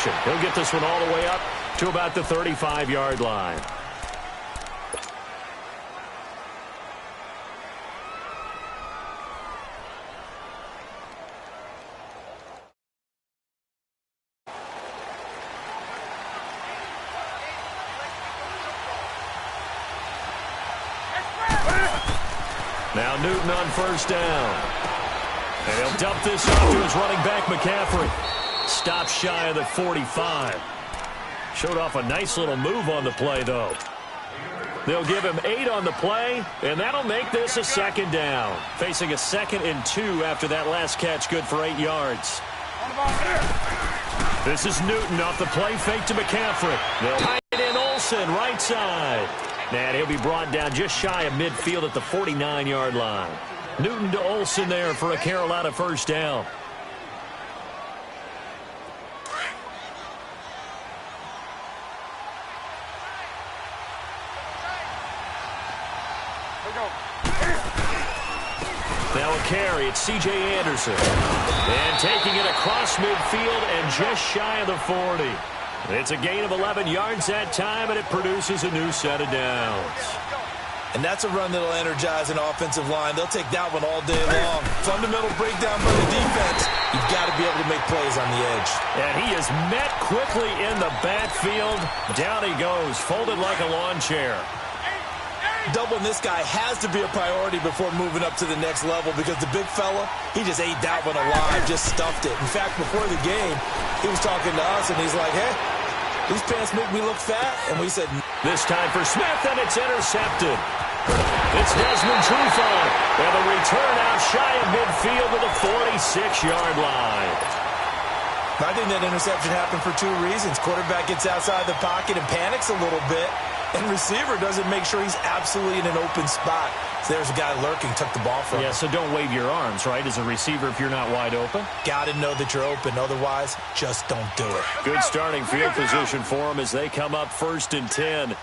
interception. He'll get this one all the way up to about the 35-yard line. Now Newton on first down. And he'll dump this off to his running back, McCaffrey. Stops shy of the 45. Showed off a nice little move on the play, though. They'll give him 8 on the play, and that'll make this a second down. Facing a 2nd and 2 after that last catch, good for 8 yards. This is Newton off the play fake to McCaffrey. They'll tight in Olsen, right side. And he'll be brought down just shy of midfield at the 49-yard line. Newton to Olsen there for a Carolina first down. Now a carry, it's C.J. Anderson. And taking it across midfield and just shy of the 40. It's a gain of 11 yards that time, and it produces a new set of downs. And that's a run that'll energize an offensive line. They'll take that one all day long. Fundamental breakdown by the defense. You've got to be able to make plays on the edge. And he is met quickly in the backfield. Down he goes, folded like a lawn chair. Doubling this guy has to be a priority before moving up to the next level because the big fella, he just ate that one alive, just stuffed it. In fact, before the game, he was talking to us, and he's like, hey, these pants make me look fat. And we said, this time for Smith, and it's intercepted. It's Desmond Trufant, and the return out shy of midfield to the 46-yard line. I think that interception happened for 2 reasons. Quarterback gets outside the pocket and panics a little bit, and receiver doesn't make sure he's absolutely in an open spot. So there's a guy lurking, took the ball from him. Yeah, so don't wave your arms, right, as a receiver if you're not wide open. Got to know that you're open. Otherwise, just don't do it. Good starting field position for them as they come up 1st and 10.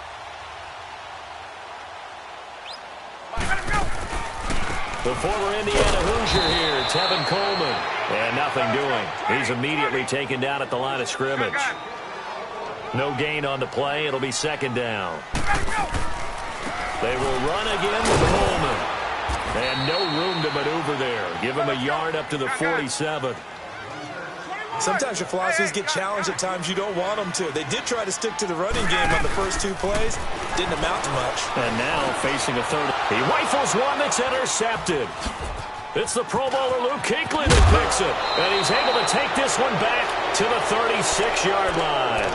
The former Indiana Hoosier here, Tevin Coleman. And nothing doing. He's immediately taken down at the line of scrimmage. No gain on the play. It'll be 2nd down. They will run again with Coleman. And no room to maneuver there. Give him a yard up to the 47. Sometimes your philosophies get challenged at times you don't want them to. They did try to stick to the running game on the first 2 plays. Didn't amount to much. And now facing a 3rd. He rifles one that's intercepted. It's the Pro Bowler Luke Kuechly that picks it. And he's able to take this one back to the 36-yard line.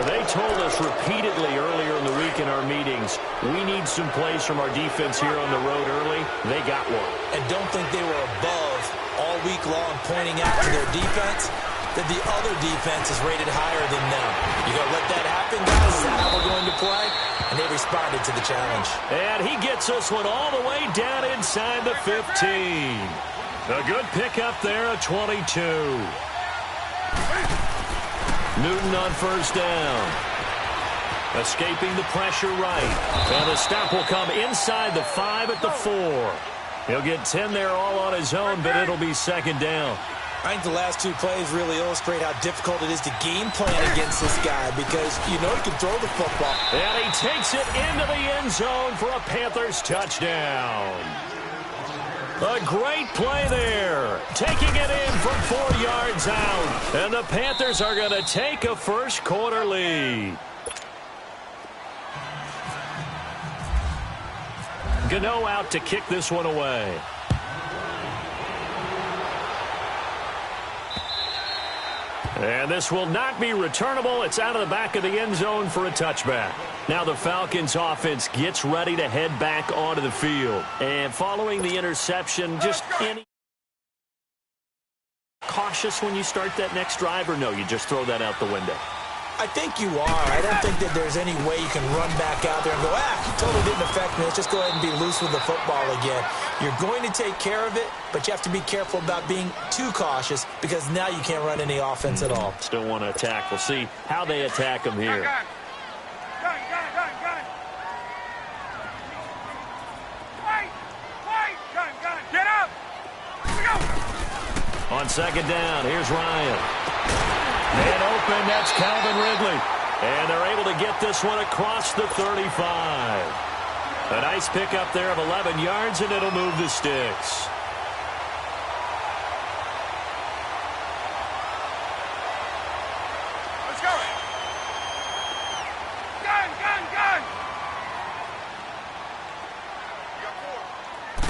They told us repeatedly earlier in the week in our meetings, we need some plays from our defense here on the road early. They got one. And don't think they were above all week long pointing out to their defense that the other defense is rated higher than them. You going to let that happen, guys? Is that how we're going to play? And they responded to the challenge. And he gets this one all the way down inside the 15. A good pickup there, a 22. Newton on first down. Escaping the pressure right. And the stop will come inside the 5 at the 4. He'll get 10 there all on his own, but it'll be 2nd down. I think the last 2 plays really illustrate how difficult it is to game plan against this guy because you know he can throw the football. And he takes it into the end zone for a Panthers touchdown. A great play there. Taking it in from 4 yards out. And the Panthers are going to take a first-quarter lead. Gano out to kick this one away. And this will not be returnable. It's out of the back of the end zone for a touchback. Now the Falcons offense gets ready to head back onto the field. And following the interception, just any cautious when you start that next drive, or no, you just throw that out the window? I think you are. I don't think that there's any way you can run back out there and go, totally didn't affect me. Let's just go ahead and be loose with the football again. You're going to take care of it, but you have to be careful about being too cautious because now you can't run any offense at all. Still want to attack. We'll see how they attack him here. Get up! On 2nd down, here's Ryan. And open. That's Calvin Ridley. And they're able to get this one across the 35. A nice pickup there of 11 yards, and it'll move the sticks. Let's go. Gun, gun, gun. You got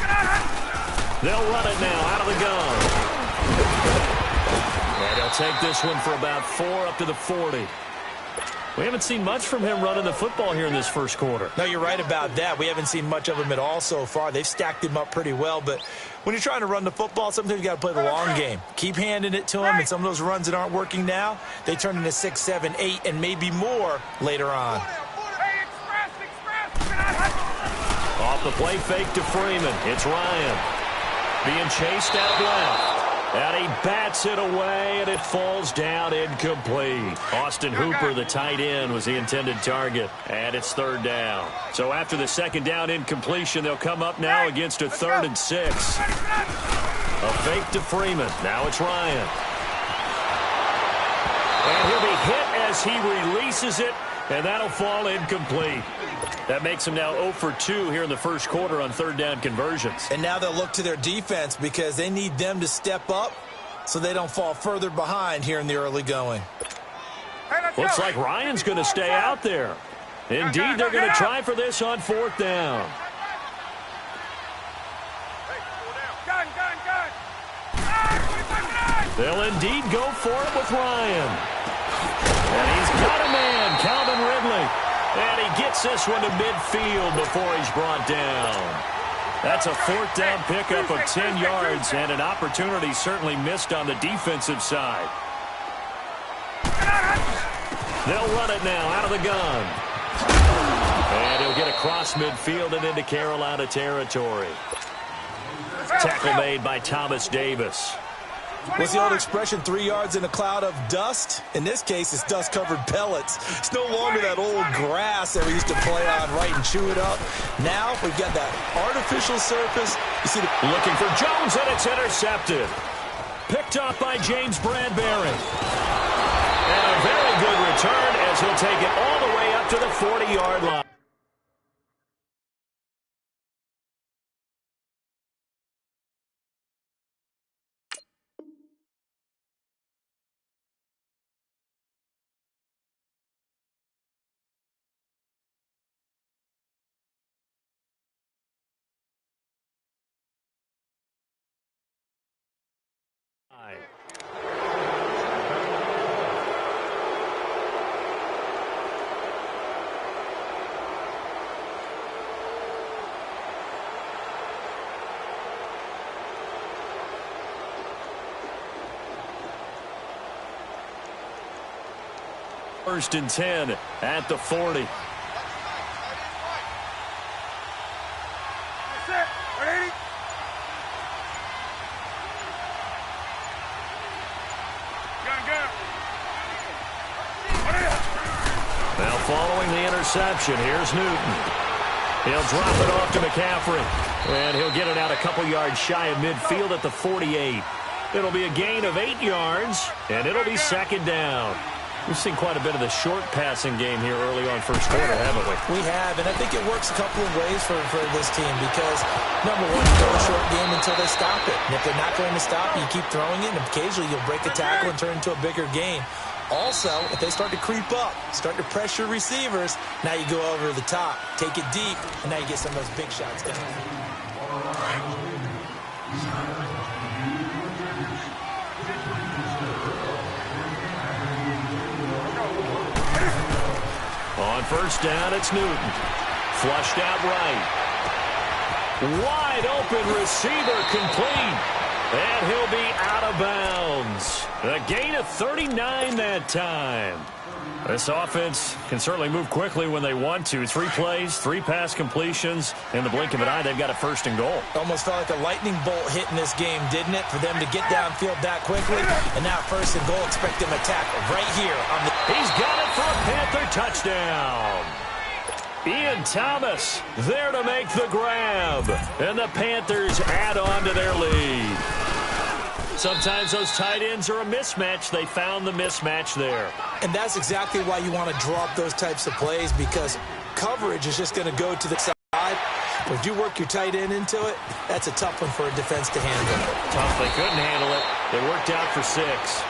4. They'll run it now out of the gun. And he'll take this one for about 4 up to the 40. We haven't seen much from him running the football here in this first quarter. No, you're right about that. We haven't seen much of him at all so far. They've stacked him up pretty well, but when you're trying to run the football, sometimes you got to play the long game. Keep handing it to him, and some of those runs that aren't working now, they turn into 6, 7, 8, and maybe more later on. Hey, express. Off the play fake to Freeman. It's Ryan. Being chased out left. And he bats it away, and it falls down incomplete. Austin Hooper, the tight end, was the intended target. And it's 3rd down. So after the 2nd down incompletion, they'll come up now against a 3rd and 6. A fake to Freeman. Now it's Ryan. And he'll be hit as he releases it, and that'll fall incomplete. That makes him now 0 for 2 here in the first quarter on 3rd down conversions. And now they'll look to their defense because they need them to step up so they don't fall further behind here in the early going. Hey, let's Looks go. like Ryan's going to stay out there. Indeed, they're going to try for this on 4th down. Hey, gun, gun, gun. Ah, They'll indeed go for it with Ryan. And he's got a man, Calvin Ridley. And he gets this one to midfield before he's brought down. That's a 4th down pickup of 10 yards and an opportunity certainly missed on the defensive side. They'll run it now out of the gun. And he'll get across midfield and into Carolina territory. Tackle made by Thomas Davis. What's the old expression, 3 yards in a cloud of dust? In this case, it's dust-covered pellets. It's no longer that old grass that we used to play on, right, and chew it up. Now we've got that artificial surface. You see Looking for Jones, and it's intercepted. Picked up by James Bradbury. And a very good return as he'll take it all the way up to the 40-yard line. First and 10 at the 40. That's it. 180. Gun, gun. Now following the interception, here's Newton. He'll drop it off to McCaffrey. And he'll get it out a couple yards shy of midfield at the 48. It'll be a gain of 8 yards, and it'll be 2nd down. We've seen quite a bit of the short passing game here early on first quarter, haven't we? We have, and I think it works a couple of ways for this team because, number one, you throw a short game until they stop it. And if they're not going to stop it, you keep throwing it, and occasionally you'll break a tackle and turn it into a bigger game. Also, if they start to creep up, start to pressure receivers, now you go over the top, take it deep, and now you get some of those big shots down. On first down, it's Newton. Flushed out right. Wide open receiver complete. And he'll be out of bounds. A gain of 39 that time. This offense can certainly move quickly when they want to. 3 plays, 3 pass completions. In the blink of an eye, they've got a 1st and goal. Almost felt like a lightning bolt hit in this game, didn't it? For them to get downfield that quickly. And now 1st and goal, expect them to tackle right here on the... He's got it for a Panther touchdown. Ian Thomas there to make the grab. And the Panthers add on to their lead. Sometimes those tight ends are a mismatch. They found the mismatch there. And that's exactly why you want to draw up those types of plays, because coverage is just going to go to the side. But if you work your tight end into it, that's a tough one for a defense to handle. Tough. They couldn't handle it. They worked out for 6.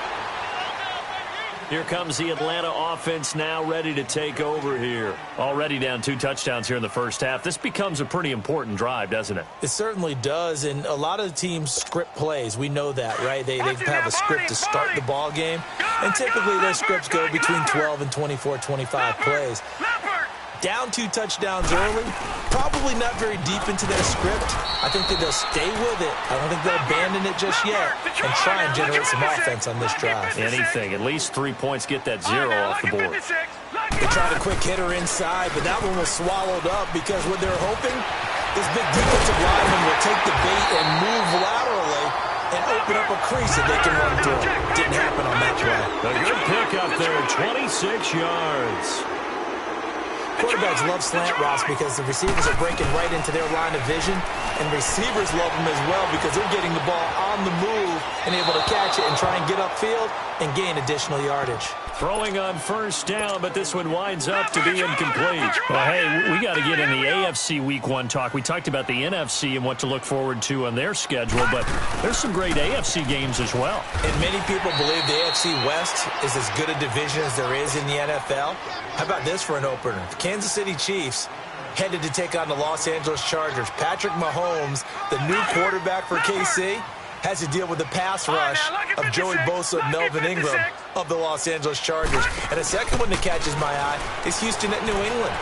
Here comes the Atlanta offense now ready to take over here. Already down 2 touchdowns here in the first half. This becomes a pretty important drive, doesn't it? It certainly does, and a lot of the teams script plays. We know that, right? They have a script to start the ball game, and typically those scripts go between 12 and 24, 25 plays. Down 2 touchdowns early, probably not very deep into their script. I think that they'll stay with it. I don't think they'll abandon it just yet and try and generate some offense on this drive. Anything. At least 3 points, get that 0 off the board. They tried a quick hitter inside, but that one was swallowed up because what they're hoping, this big defensive lineman will take the bait and move laterally and open up a crease that they can run through. Didn't happen on that play. A good pick up there, 26 yards. Quarterbacks love slant routes because the receivers are breaking right into their line of vision, and receivers love them as well because they're getting the ball on the move and able to catch it and try and get upfield and gain additional yardage. Throwing on first down, but this one winds up to be incomplete. Well, hey, we got to get in the AFC Week 1 talk. We talked about the NFC and what to look forward to on their schedule, but there's some great AFC games as well. And many people believe the AFC West is as good a division as there is in the NFL. How about this for an opener? The Kansas City Chiefs headed to take on the Los Angeles Chargers. Patrick Mahomes, the new quarterback for KC, has to deal with the pass rush of Joey Bosa and Melvin Ingram of the Los Angeles Chargers. And a second one that catches my eye is Houston at New England.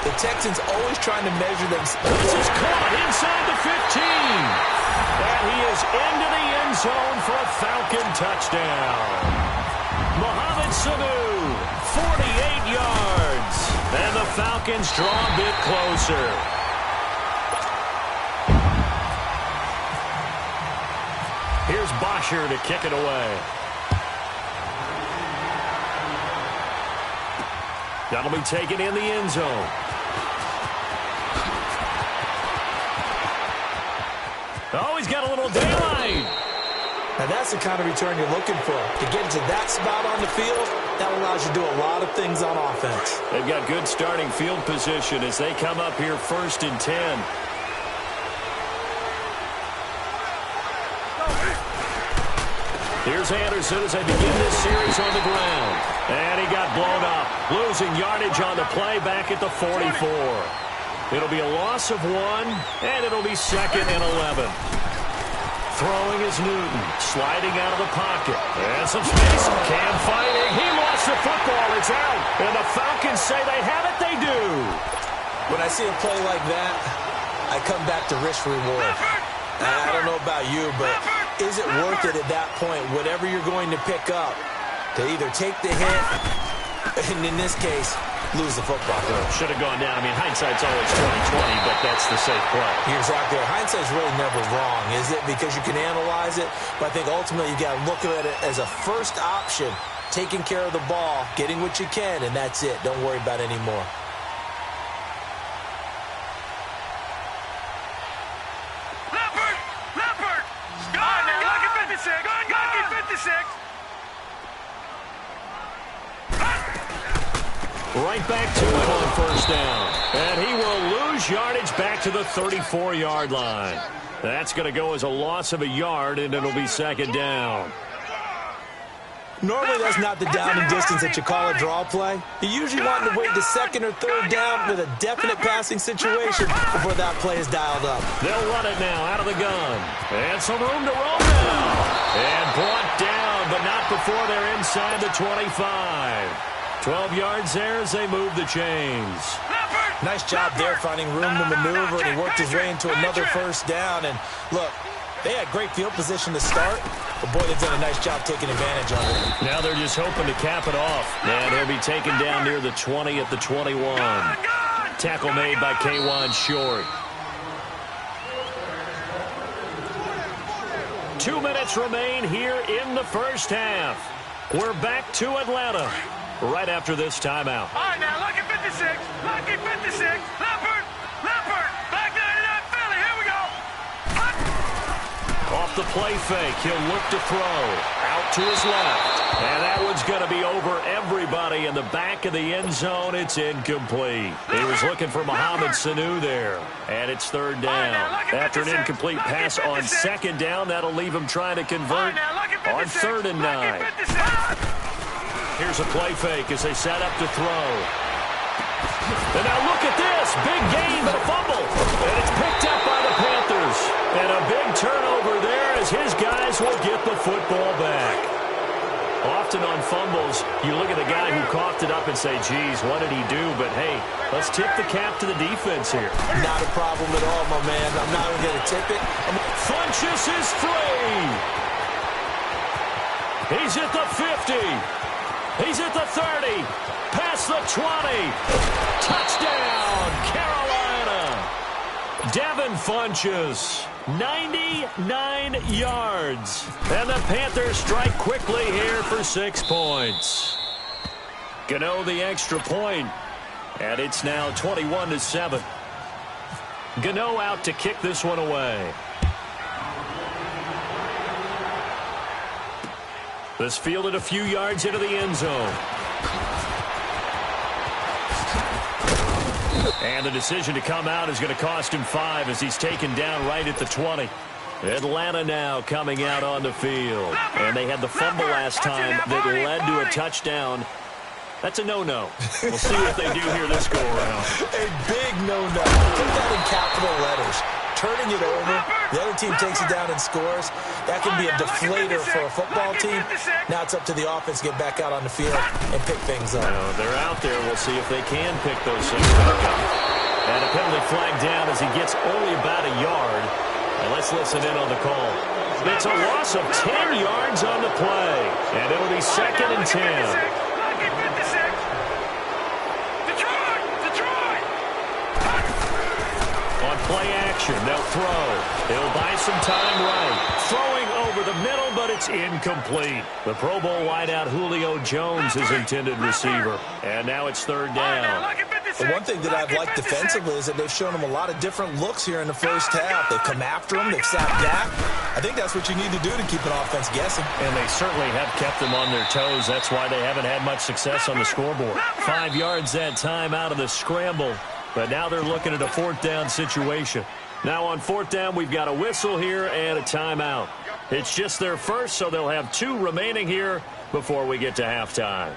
The Texans always trying to measure them. This is caught inside the 15. And he is into the end zone for a Falcon touchdown. Mohamed Sanu, 48 yards. And the Falcons draw a bit closer. Here's Bosher to kick it away. That'll be taken in the end zone. Oh, he's got a little daylight. Now that's the kind of return you're looking for. To get to that spot on the field, that allows you to do a lot of things on offense. They've got good starting field position as they come up here 1st and 10. Here's Anderson as they begin this series on the ground. And he got blown up, losing yardage on the play back at the 44. It'll be a loss of 1, and it'll be 2nd and 11. Throwing is Newton, sliding out of the pocket. And some space. Cam fighting. He lost the football. It's out. And the Falcons say they have it. They do. When I see a play like that, I come back to risk reward. I don't know about you, but is it worth it at that point, whatever you're going to pick up, to either take the hit, and in this case, lose the football? Should have gone down. I mean, hindsight's always 20/20, but that's the safe play. You're exactly right. Hindsight's really never wrong, is it? Because you can analyze it, but I think ultimately you got to look at it as a first option, taking care of the ball, getting what you can, and that's it. Don't worry about any more. Right back to it on first down. And he will lose yardage back to the 34-yard line. That's going to go as a loss of a yard, and it'll be 2nd down. Normally, that's not the down and distance that you call a draw play. You usually want to wait the 2nd or 3rd down with a definite passing situation before that play is dialed up. They'll run it now out of the gun. And some room to roll now. And brought down, but not before they're inside the 25. 12 yards there as they move the chains. Nice job there finding room to maneuver, and he worked his way into another first down. And look, they had great field position to start, but boy, they've done a nice job taking advantage of it. Now they're just hoping to cap it off. And he'll be taken down near the 20 at the 21. Tackle made by K'Wan Short. 2 minutes remain here in the first half. We're back to Atlanta right after this timeout. All right, now, lucky 56. Lucky 56. Leopard. Back 99. Philly. Here we go. Off off the play fake. He'll look to throw. Out to his left. And that one's going to be over everybody in the back of the end zone. It's incomplete. He was looking for Mohamed Sanu there. And it's third down. After an incomplete pass on second down, that'll leave him trying to convert on 3rd and 9. Here's a play fake as they set up to throw. And now look at this. Big gain, but a fumble. And it's picked up by the Panthers. And a big turnover there as his guys will get the football back. Often on fumbles, you look at the guy who coughed it up and say, geez, what did he do? But, hey, let's tip the cap to the defense here. Not a problem at all, my man. I'm not even going to tip it. Funchess is free. He's at the 50. He's at the 30. Past the 20. Touchdown, Carolina. Devin Funchess, 99 yards. And the Panthers strike quickly here for 6 points. Gano the extra point. And it's now 21-7. Gano out to kick this one away. This fielded a few yards into the end zone. And the decision to come out is going to cost him 5 as he's taken down right at the 20. Atlanta now coming out on the field. And they had the fumble last time that led to a touchdown. That's a no-no. We'll see what they do here this go-around. A big no-no. Put that in capital letters. Turning it over, the other team takes it down and scores. That can be a deflator for a football team. Now it's up to the offense to get back out on the field and pick things up. They're out there. We'll see if they can pick those things back up. And a penalty flag down as he gets only about a yard. And let's listen in on the call. It's a loss of 10 yards on the play. And it'll be 2nd and 10. Play action. They'll throw. They'll buy some time right. Throwing over the middle, but it's incomplete. The Pro Bowl wideout Julio Jones is intended receiver. And now it's 3rd down. The one thing that I've liked defensively is that they've shown him a lot of different looks here in the first half. They've come after him. They've sat back. I think that's what you need to do to keep an offense guessing. And they certainly have kept them on their toes. That's why they haven't had much success on the scoreboard. 5 yards that time out of the scramble. But now they're looking at a 4th down situation. Now on 4th down, we've got a whistle here and a timeout. It's just their first, so they'll have 2 remaining here before we get to halftime.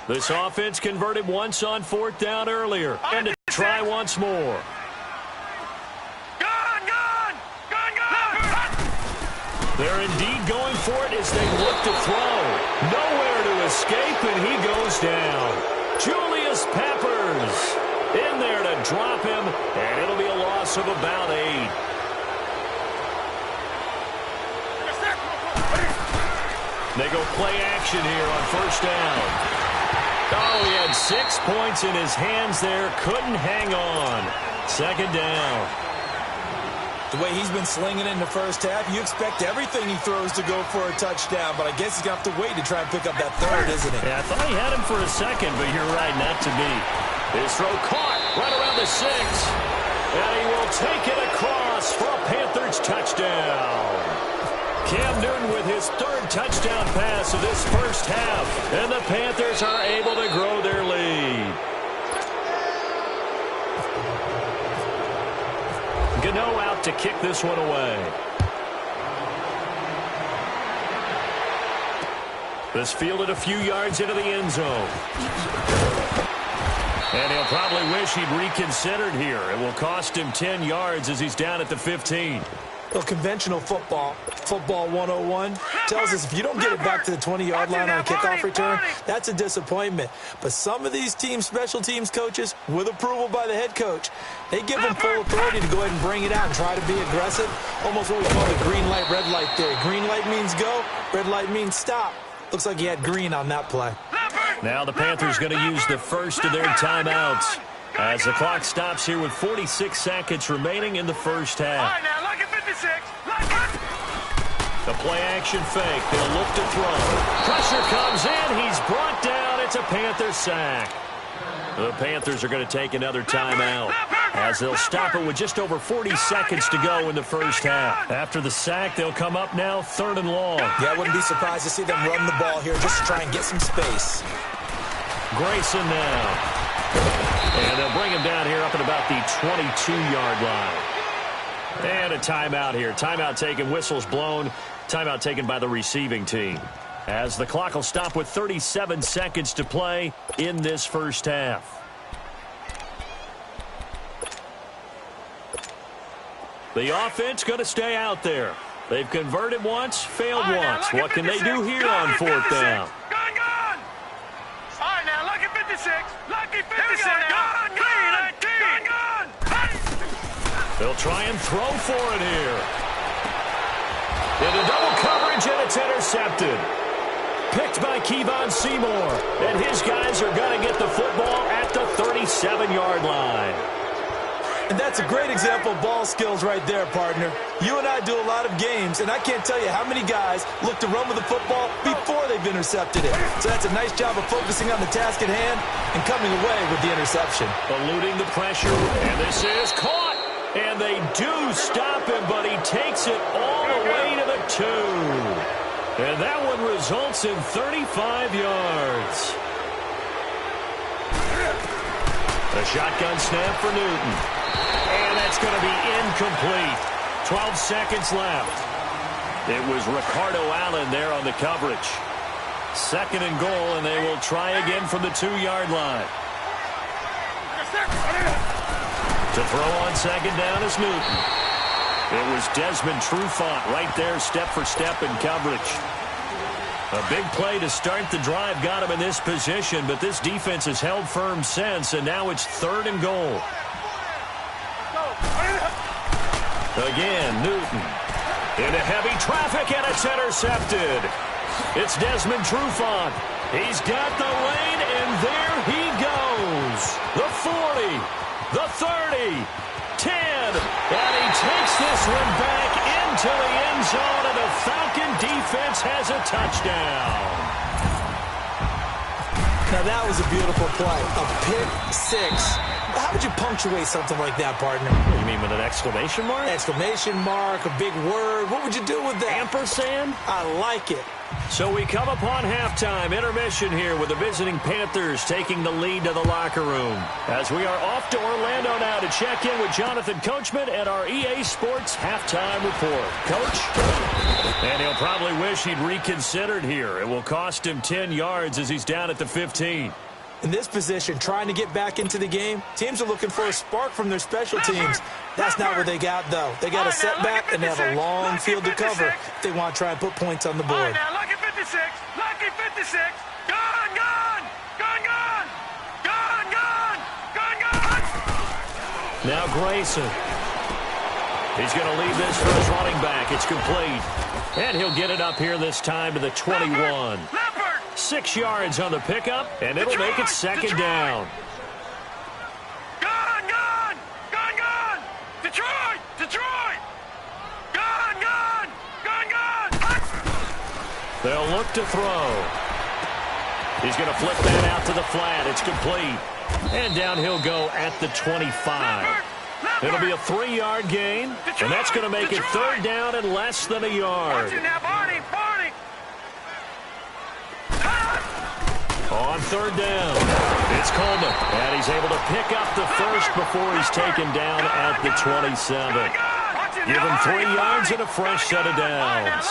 This offense converted once on 4th down earlier. And to try once more. They're indeed going for it as they look to throw. Nowhere to escape, and he goes down. Julius Peppers in there to drop him, and it'll be a loss of about 8. They go play action here on 1st down. Oh, he had 6 points in his hands there. Couldn't hang on. 2nd down. The way he's been slinging it in the first half, you expect everything he throws to go for a touchdown, but I guess he's going to have to wait to try and pick up that 3rd, isn't he? Yeah, I thought he had him for a second, but you're right, not to be. His throw caught right around the 6. And he will take it across for a Panthers touchdown. Cam Newton with his 3rd touchdown pass of this first half. And the Panthers are able to grow their lead. Gano out to kick this one away. This fielded a few yards into the end zone. And he'll probably wish he'd reconsidered here. It will cost him 10 yards as he's down at the 15. Well, conventional football 101, tells us if you don't get it back to the 20-yard line on a kickoff return, that's a disappointment. But some of these special teams coaches, with approval by the head coach, they give them full authority to go ahead and bring it out and try to be aggressive. Almost what we call the green light, red light theory. Green light means go, red light means stop. Looks like he had green on that play. Now the Panthers going to use the first of their timeouts as the clock stops here with 46 seconds remaining in the first half. The play action fake. They'll look to throw. Pressure comes in. He's brought down. It's a Panther sack. The Panthers are going to take another timeout as they'll stop it with just over 40 seconds to go in the first half. After the sack, they'll come up now 3rd and long. Yeah, I wouldn't be surprised to see them run the ball here just to try and get some space. Grayson now. And they'll bring him down here up at about the 22-yard line. And a timeout here. Timeout taken, whistles blown. Timeout taken by the receiving team. As the clock will stop with 37 seconds to play in this first half. The offense going to stay out there. They've converted once, failed once. What can they do here on 4th down? Gone! All right, now, lucky 56. Lucky 56 now. Gone! They'll try and throw for it here. Into double coverage, and it's intercepted. Picked by Kevon Seymour. And his guys are going to get the football at the 37-yard line. And that's a great example of ball skills right there, partner. You and I do a lot of games, and I can't tell you how many guys look to run with the football before they've intercepted it. So that's a nice job of focusing on the task at hand and coming away with the interception. Eluding the pressure, and this is caught. And they do stop him, but he takes it all the way to the 2. And that one results in 35 yards. The shotgun snap for Newton. And that's going to be incomplete. 12 seconds left. It was Ricardo Allen there on the coverage. 2nd and goal, and they will try again from the 2-yard line. To throw on 2nd down is Newton. It was Desmond Trufant right there, step for step in coverage. A big play to start the drive got him in this position, but this defense has held firm since, and now it's 3rd and goal. Again, Newton. Into heavy traffic, and it's intercepted. It's Desmond Trufant. He's got the lane, and there he goes. The 40, the 30, 10, and he takes this one back into the end zone, and the Falcon defense has a touchdown. Now that was a beautiful play. A pick 6. How would you punctuate something like that, partner? You mean with an exclamation mark? Exclamation mark, a big word. What would you do with that? Ampersand? I like it. So we come upon halftime, intermission here with the visiting Panthers taking the lead to the locker room. As we are off to Orlando now to check in with Jonathan Coachman and our EA Sports halftime report. Coach? And he'll probably wish he'd reconsidered here. It will cost him 10 yards as he's down at the 15. In this position, trying to get back into the game, teams are looking for a spark from their special teams. That's not what they got, though. They got a setback, and they have a long field to cover if they want to try and put points on the board. Now, lucky 56. Lucky 56. Gone, gone. Gone, gone. Gone, gone. Gone, gone. Now Grayson. He's going to leave this for his running back. It's complete. And he'll get it up here this time to the 21. 6 yards on the pickup, and it'll make it 2nd down. Gone, gone. Gone, gone. Detroit. Detroit. Gone, gone. Gone, gone. They'll look to throw. He's going to flip that out to the flat. It's complete. And down he'll go at the 25. It'll be a 3-yard gain, and that's going to make it 3rd down and less than a yard. On 3rd down, it's Coleman, and he's able to pick up the first before he's taken down at the 27. Give him 3 yards and a fresh set of downs.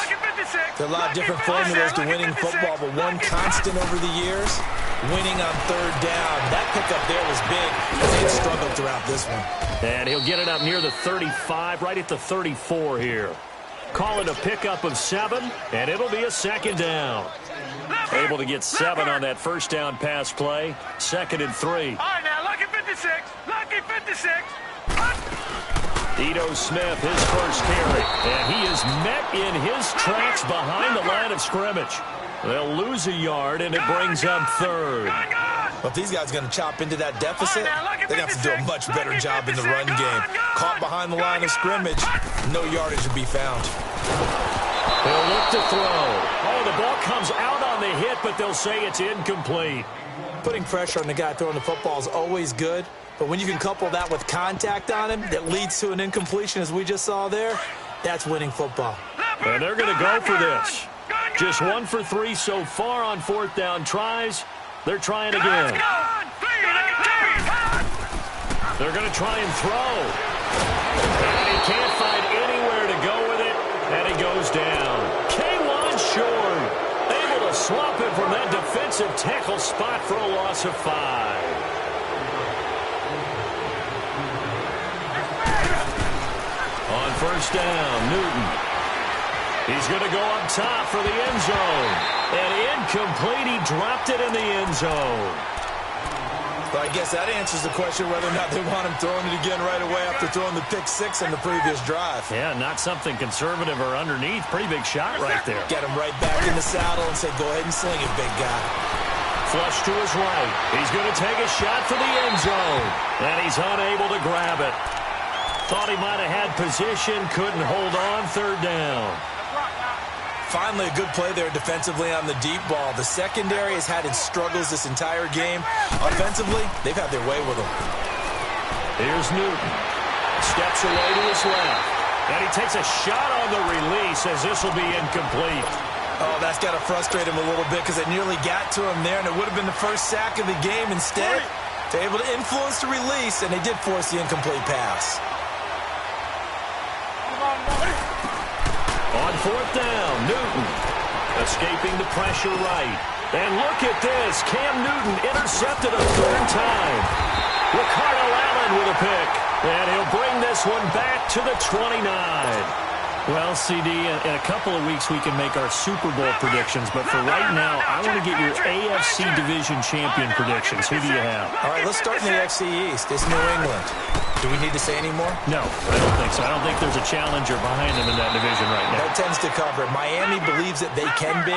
There are a lot of different formulas to winning football, but one constant over the years, winning on 3rd down. That pickup there was big, because he had struggled throughout this one. And he'll get it up near the 35, right at the 34 here. Call it a pickup of 7, and it'll be a 2nd down. Able to get 7 on that first down pass play. 2nd and 3. All right, now, lucky 56. Lucky 56. Ito Smith, his first carry. And he is met in his tracks behind the line of scrimmage. They'll lose a yard, and it brings up 3rd. Well, if these guys are going to chop into that deficit, they're going to have to do a much better job in the run game. Caught behind the line of scrimmage, no yardage will be found. They'll look to throw. Oh, the ball comes out on the hit, but they'll say it's incomplete. putting pressure on the guy throwing the football is always good, but when you can couple that with contact on him that leads to an incompletion, as we just saw there, that's winning football. And they're going to go for this. Just 1 for 3 so far on 4th down tries. They're trying again. They're going to try and throw. And he can't find anywhere to go with it, and he goes down. K1 short. Able to swap it from that defensive tackle spot for a loss of 5. On 1st down, Newton. He's going to go up top for the end zone. And incomplete. He dropped it in the end zone. Well, I guess that answers the question whether or not they want him throwing it again right away after throwing the pick 6 in the previous drive. Yeah, not something conservative or underneath. Pretty big shot right there. Get him right back in the saddle and say, go ahead and sling it, big guy. Flush to his right. He's going to take a shot for the end zone. And he's unable to grab it. Thought he might have had position. Couldn't hold on. 3rd down. Finally, a good play there defensively on the deep ball. The secondary has had its struggles this entire game. Offensively, they've had their way with him. Here's Newton. Steps away to his left. And he takes a shot on the release as this will be incomplete. Oh, that's got to frustrate him a little bit because it nearly got to him there, and it would have been the first sack of the game. Instead, they're able to influence the release, and they did force the incomplete pass. On 4th down, Newton escaping the pressure right. And look at this. Cam Newton intercepted a 3rd time. Ricardo Allen with a pick. And he'll bring this one back to the 29. Well, CD, in a couple of weeks we can make our Super Bowl predictions. But for right now, I want to get your AFC Division Champion predictions. Who do you have? All right, let's start in the AFC East. It's New England. Do we need to say any more? No, I don't think so. I don't think there's a challenger behind them in that division right now. That tends to cover it. Miami believes that they can be.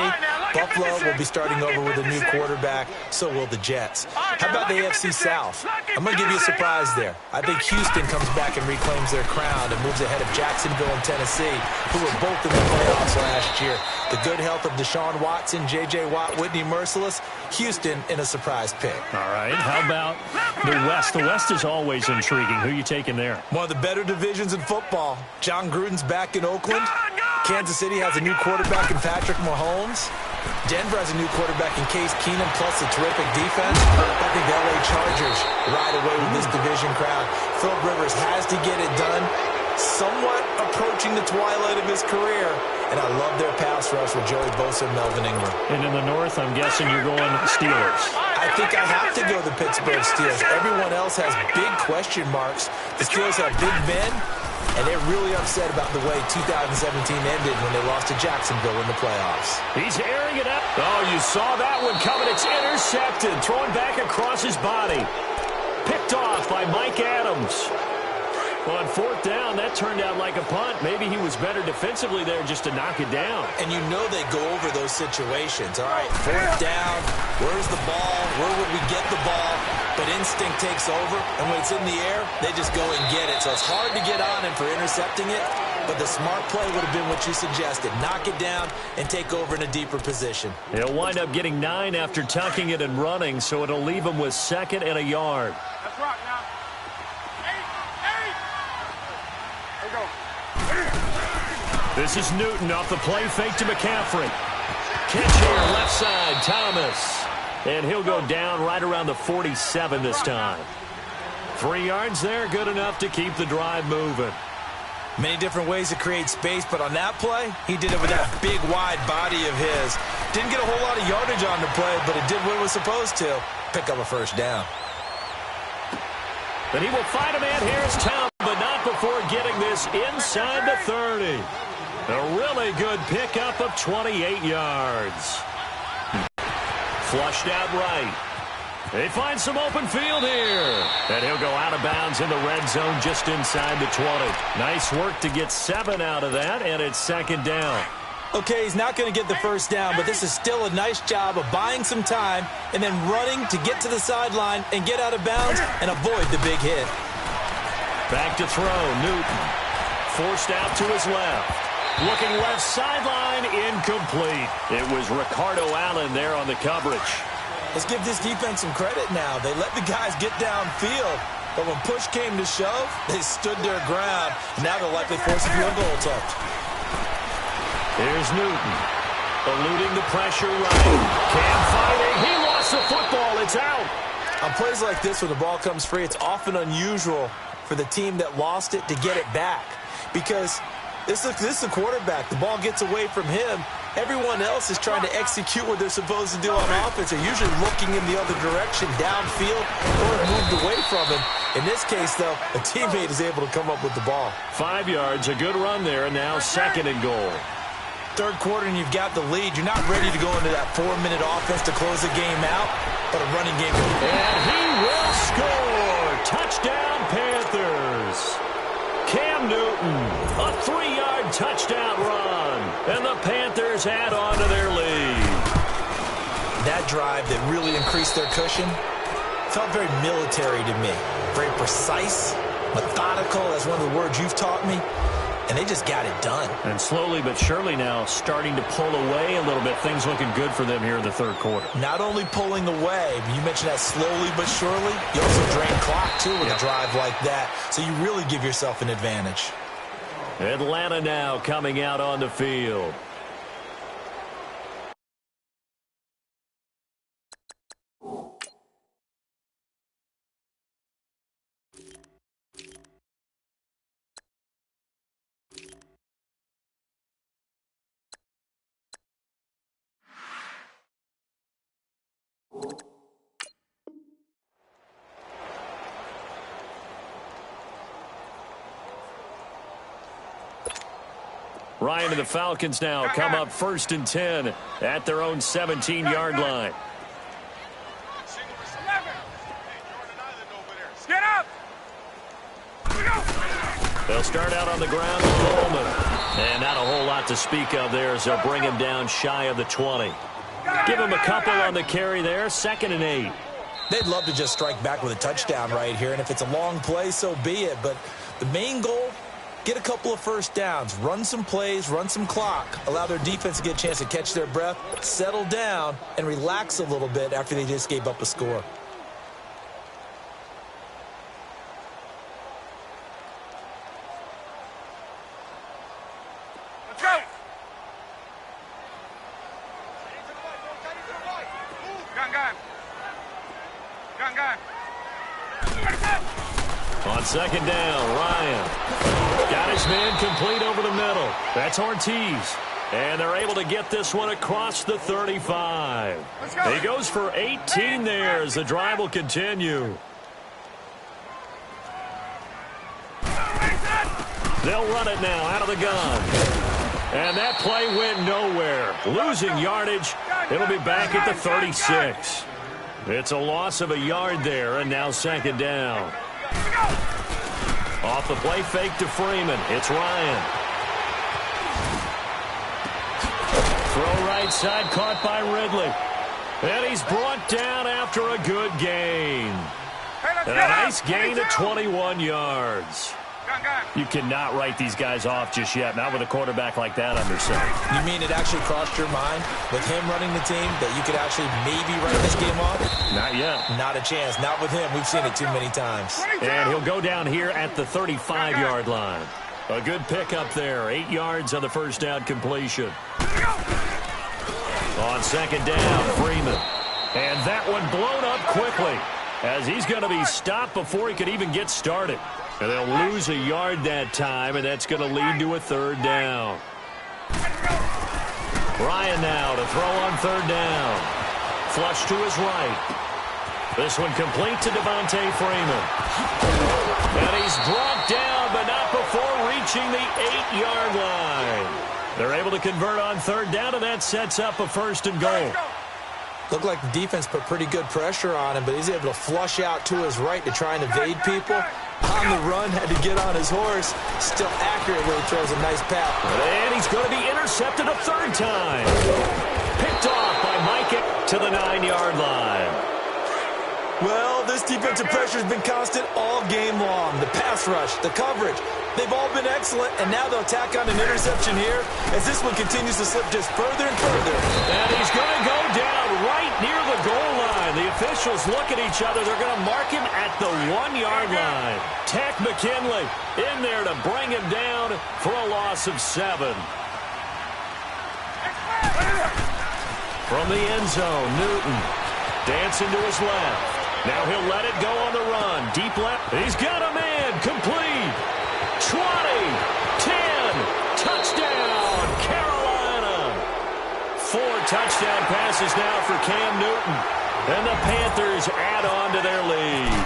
Buffalo will be starting over with a new quarterback. So will the Jets. How about the AFC South? I'm going to give you a surprise there. I think Houston comes back and reclaims their crown and moves ahead of Jacksonville and Tennessee, who were both in the playoffs last year. The good health of Deshaun Watson, J.J. Watt, Whitney Merciless. Houston in a surprise pick. All right. How about the West? The West is always intriguing. Who are you taking there? One of the better divisions in football. John Gruden's back in Oakland. Kansas City has a new quarterback in Patrick Mahomes. Denver has a new quarterback in Case Keenum, plus a terrific defense. I think the LA Chargers ride away with this division crown. Philip Rivers has to get it done. Somewhat approaching the twilight of his career. And I love their pass rush with Joey Bosa and Melvin Ingram. And in the North, I'm guessing you're going Steelers. I think I have to go the Pittsburgh Steelers. Everyone else has big question marks. The Steelers have Big Ben, and they're really upset about the way 2017 ended when they lost to Jacksonville in the playoffs. He's airing it up. Oh, you saw that one coming. It's intercepted. Throwing back across his body. Picked off by Mike Adams. On 4th down, that turned out like a punt. Maybe he was better defensively there just to knock it down. And you know they go over those situations. All right, 4th down, where's the ball? Where would we get the ball? But instinct takes over, and when it's in the air, they just go and get it. So it's hard to get on him for intercepting it, but the smart play would have been what you suggested. Knock it down and take over in a deeper position. He'll wind up getting 9 after tucking it and running, so it'll leave him with 2nd and a yard. That's right now. 8. There we go. This is Newton off the play fake to McCaffrey. Catch here, left side, Thomas. And he'll go down right around the 47 this time. 3 yards there, good enough to keep the drive moving. Many different ways to create space, but on that play, he did it with that big, wide body of his. Didn't get a whole lot of yardage on the play, but it did what it was supposed to. Pick up a 1st down. And he will find a man. Here's Town, but not before getting this inside the 30. A really good pickup of 28 yards. Flushed out right. They find some open field here. And he'll go out of bounds in the red zone just inside the 20. Nice work to get 7 out of that, and it's 2nd down. Okay, he's not going to get the 1st down, but this is still a nice job of buying some time and then running to get to the sideline and get out of bounds and avoid the big hit. Back to throw, Newton. Forced out to his left. Looking left sideline, incomplete. It was Ricardo Allen there on the coverage. Let's give this defense some credit now. They let the guys get downfield, but when push came to shove, they stood their ground. Now they'll likely force a field goal attempt. Here's Newton, eluding the pressure right. Cam fighting. He lost the football. It's out. On plays like this, when the ball comes free, it's often unusual for the team that lost it to get it back, because this is the quarterback. The ball gets away from him. Everyone else is trying to execute what they're supposed to do on offense. They're usually looking in the other direction, downfield, or moved away from him. In this case, though, a teammate is able to come up with the ball. 5 yards, a good run there, and now 2nd and goal. Third quarter and you've got the lead. You're not ready to go into that 4-minute offense to close the game out, but a running game. And he will score. Touchdown, Panthers. Cam Newton, a 3-yard touchdown run, and the Panthers add on to their lead. That drive that really increased their cushion felt very military to me. Very precise, methodical, that's one of the words you've taught me, and they just got it done. And slowly but surely now starting to pull away a little bit. Things looking good for them here in the third quarter. Not only pulling away, but you mentioned that slowly but surely, you also drain clock, too, with a drive like that. So you really give yourself an advantage. Atlanta now coming out on the field. Ryan and the Falcons now come up 1st and 10 at their own 17-yard line. Get up! They'll start out on the ground with Coleman. And not a whole lot to speak of there as they'll bring him down shy of the 20. Give him a couple on the carry there, 2nd and 8. They'd love to just strike back with a touchdown right here, and if it's a long play, so be it. But the main goal, get a couple of first downs, run some plays, run some clock, allow their defense to get a chance to catch their breath, settle down, and relax a little bit after they just gave up a score. Let's go! Gun. On 2nd down, Ryan got his man complete over the middle. That's Ortiz. And they're able to get this one across the 35. He goes for 18 there as the drive will continue. They'll run it now out of the gun. And that play went nowhere. Losing yardage. It'll be back at the 36. It's a loss of a yard there, and now 2nd down. Off the play fake to Freeman. It's Ryan. Throw right side, caught by Ridley. And he's brought down after a good gain. And a nice gain of 21 yards. You cannot write these guys off just yet, not with a quarterback like that under center. You mean it actually crossed your mind with him running the team that you could actually maybe write this game off? Not yet. Not a chance. Not with him. We've seen it too many times. And he'll go down here at the 35-yard line. A good pickup there. 8 yards on the first down completion. On 2nd down, Freeman. And that one blown up quickly as he's going to be stopped before he could even get started. And they'll lose a yard that time, and that's going to lead to a 3rd down. Ryan now to throw on 3rd down. Flush to his right. This one complete to Devontae Freeman. And he's brought down, but not before reaching the 8-yard line. They're able to convert on 3rd down, and that sets up a 1st and goal. Looked like the defense put pretty good pressure on him, but he's able to flush out to his right to try and evade people. On the run, had to get on his horse. Still accurately throws a nice pass. And he's going to be intercepted a 3rd time. Picked off by Micah to the 9-yard line. Well, this defensive pressure has been constant all game long. The pass rush, the coverage, they've all been excellent, and now they'll tack on an interception here as this one continues to slip just further and further. And he's going to go down right near the goal line. and the officials look at each other. They're going to mark him at the 1-yard line. Tech McKinley in there to bring him down for a loss of 7. From the end zone, Newton dancing to his left. Now he'll let it go on the run. Deep left. He's got a man. Complete. 20. 10. Touchdown, Carolina. 4 touchdown passes now for Cam Newton. And the Panthers add on to their lead.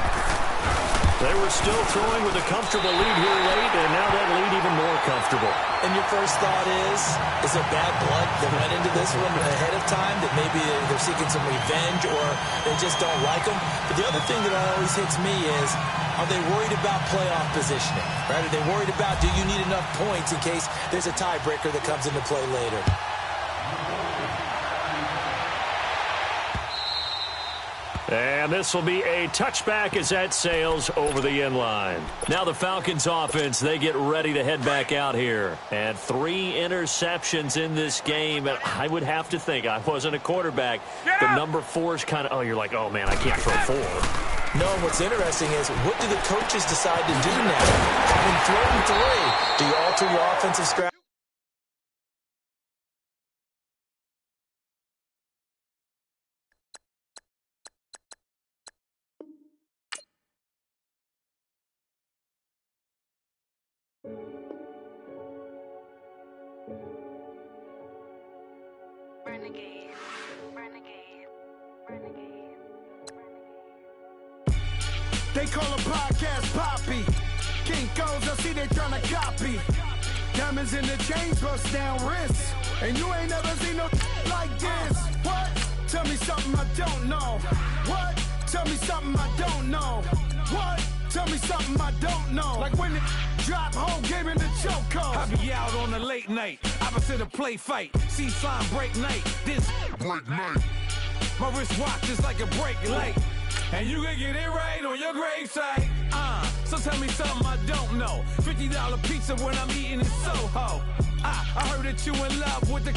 They were still throwing with a comfortable lead here late, and now that lead even more comfortable. And your first thought is there bad blood that went into this one ahead of time, that maybe they're seeking some revenge or they just don't like them? But the other thing that always hits me is, are they worried about playoff positioning? Right? Are they worried about, do you need enough points in case there's a tiebreaker that comes into play later? And this will be a touchback as that sails over the end line. Now the Falcons offense, they get ready to head back out here. And 3 interceptions in this game. And I would have to think, I wasn't a quarterback, the number 4 is kind of, you're like, oh man, I can't throw 4. No, what's interesting is, what do the coaches decide to do now? Having thrown 3, do you alter your offensive strategy? Renegade, renegade, renegade, renegade. They call a podcast Poppy. Kinkos, I see they tryna copy. Diamonds in the chains, bust down wrists. And you ain't never seen no like this. What? Tell me something I don't know. What? Tell me something I don't know. What? Tell me something I don't know. Like when it drop, whole game in the chokehold. I be out on a late night, opposite a play fight. See slime break night, this break night. My wristwatch is like a break light. And you can get it right on your gravesite. So tell me something I don't know. $50 pizza when I'm eating in Soho. I heard that you in love with the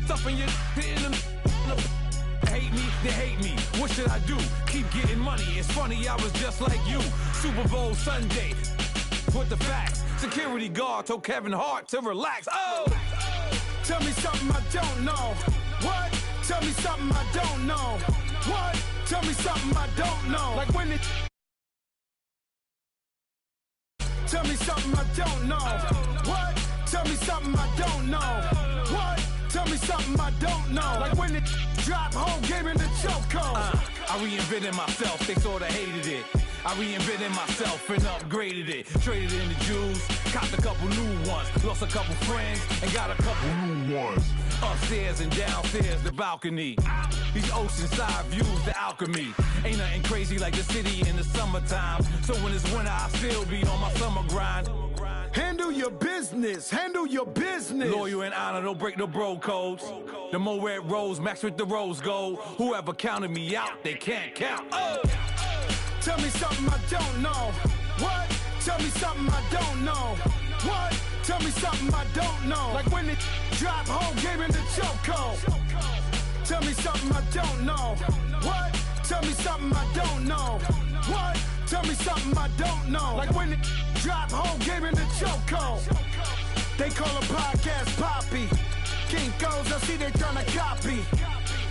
stuff in your in the hate me, they hate me. What should I do? Keep getting money. It's funny, I was just like you. Super Bowl Sunday. With the facts. Security guard told Kevin Hart to relax. Oh! Tell me something I don't know. What? Tell me something I don't know. What? Tell me something I don't know. Like when it... Tell me something I don't know. What? Tell me something I don't know. What? Tell me something I don't know. Like when it drop, whole game in the chokehold. I reinvented myself, they sorta hated it. I reinvented myself and upgraded it. Traded in the Jews, copped a couple new ones. Lost a couple friends and got a couple new ones. Upstairs and downstairs, the balcony. These oceanside views, the alchemy. Ain't nothing crazy like the city in the summertime. So when it's winter, I still be on my summer grind. Handle your business. Handle your business. Loyal and honor, don't break no bro codes. The more red rose, max with the rose gold. Whoever counted me out, they can't count. Oh! Tell me something I don't know. What? Tell me something I don't know. What? Tell me something I don't know. Like when it drop, whole game in the chokehold. Tell me something I don't know. What? Tell me something I don't know. What? Tell me something I don't know. Like when it drop, whole game in the chokehold. They call a podcast Poppy. Kinkos, I see they tryna copy.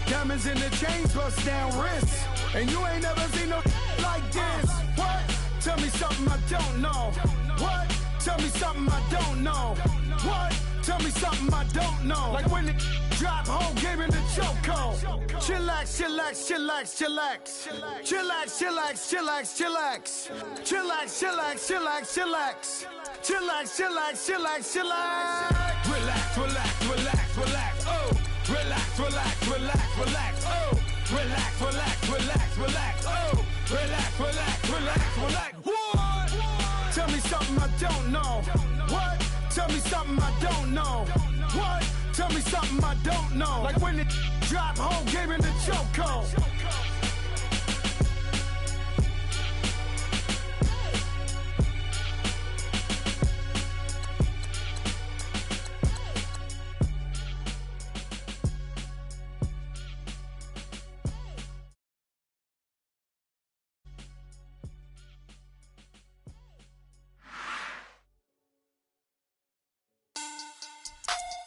Diamonds in the chains, bust down wrists. And you ain't never seen no like this. What? Tell me something I don't know. What? Tell me something I don't know. What? Tell me something I don't know. Like when it drop, whole game in the chokehold. Chillax, chillax, chillax, chillax. Chillax, chillax, chillax, chillax. Chillax, chillax, chillax, chillax. Chillax, chillax, chillax, chillax. Relax, relax, relax, relax. Oh! Relax, relax, relax, relax. Oh! Relax, relax, relax, relax. Oh! Relax, relax, relax, relax. What? Tell me something I don't know. What? Tell me something I don't know. What? Tell me something I don't know. Like when it drop, whole game in the chokehold.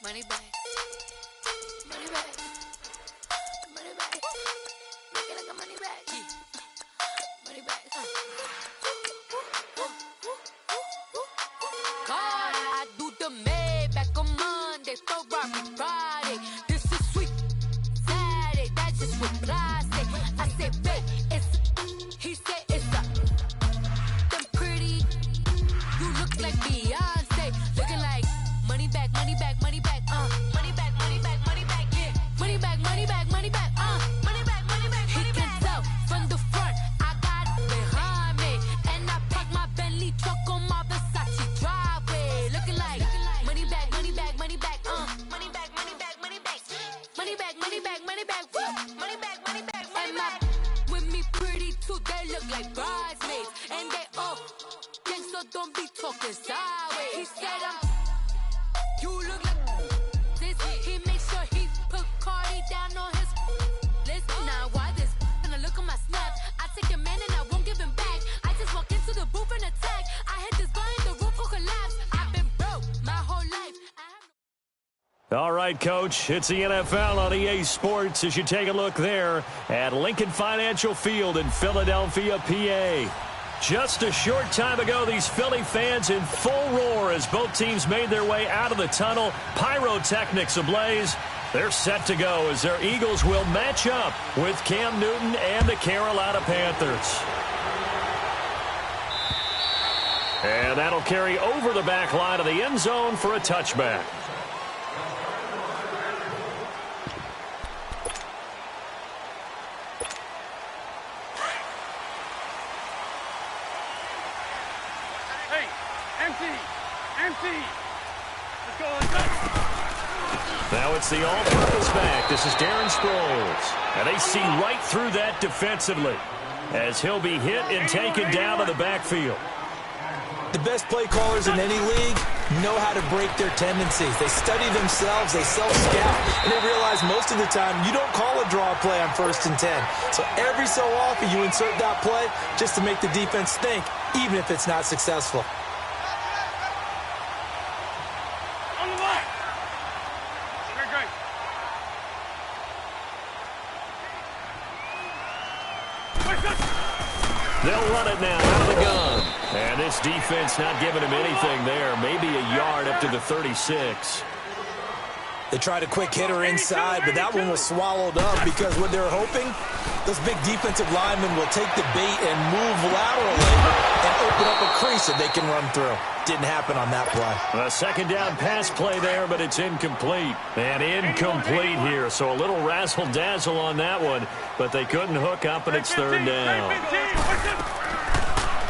Money back. Money back. Money back. Make it like a money back. Money back. God, I do the Maybach on Monday, Ferrari Friday. This is sweet Saturday. That's just what I say. I say, babe, it's. He said it's a. Them pretty. You look like Beyonce. Looking like money back, money back, money back. Money back, money back, money back. Yeah. Money back, money back, money back. Money back, money back. He can tell from the front. I got it behind me, and I park my Bentley truck on my Versace driveway. Looking like money back, money back, money back. Money back, money back, money back. Money back, money back, money back. Money back, money back, money back. With me pretty too, they look like bridesmaids, and they all gang, so don't be talking sideways. He said you look like this. He makes sure he put Cardi down on his list. Now why this? Gonna look on my snap. I take a man and I won't give him back. I just walk into the booth and attack. I hit this guy in the roof will collapse. I've been broke my whole life. All right, Coach, it's the NFL on EA Sports as you take a look there at Lincoln Financial Field in Philadelphia, PA. Just a short time ago, these Philly fans in full roar as both teams made their way out of the tunnel. Pyrotechnics ablaze. They're set to go as their Eagles will match up with Cam Newton and the Carolina Panthers. And that'll carry over the back line of the end zone for a touchback. Now it's the all-purpose back. This is Darren Sproles. And they see right through that defensively as he'll be hit and taken down to the backfield. The best play callers in any league know how to break their tendencies. They study themselves, they self-scout, and they realize most of the time you don't call a draw play on 1st and 10. So every so often you insert that play just to make the defense think, even if it's not successful. They'll run it now out of the gun. And this defense not giving him anything there. Maybe a yard up to the 36. They tried a quick hitter inside, but that one was swallowed up because what they're hoping, those big defensive linemen will take the bait and move laterally and open up a crease that they can run through. Didn't happen on that play. A second down pass play there, but it's incomplete. And incomplete here, so a little razzle-dazzle on that one, but they couldn't hook up, and it's 3rd down.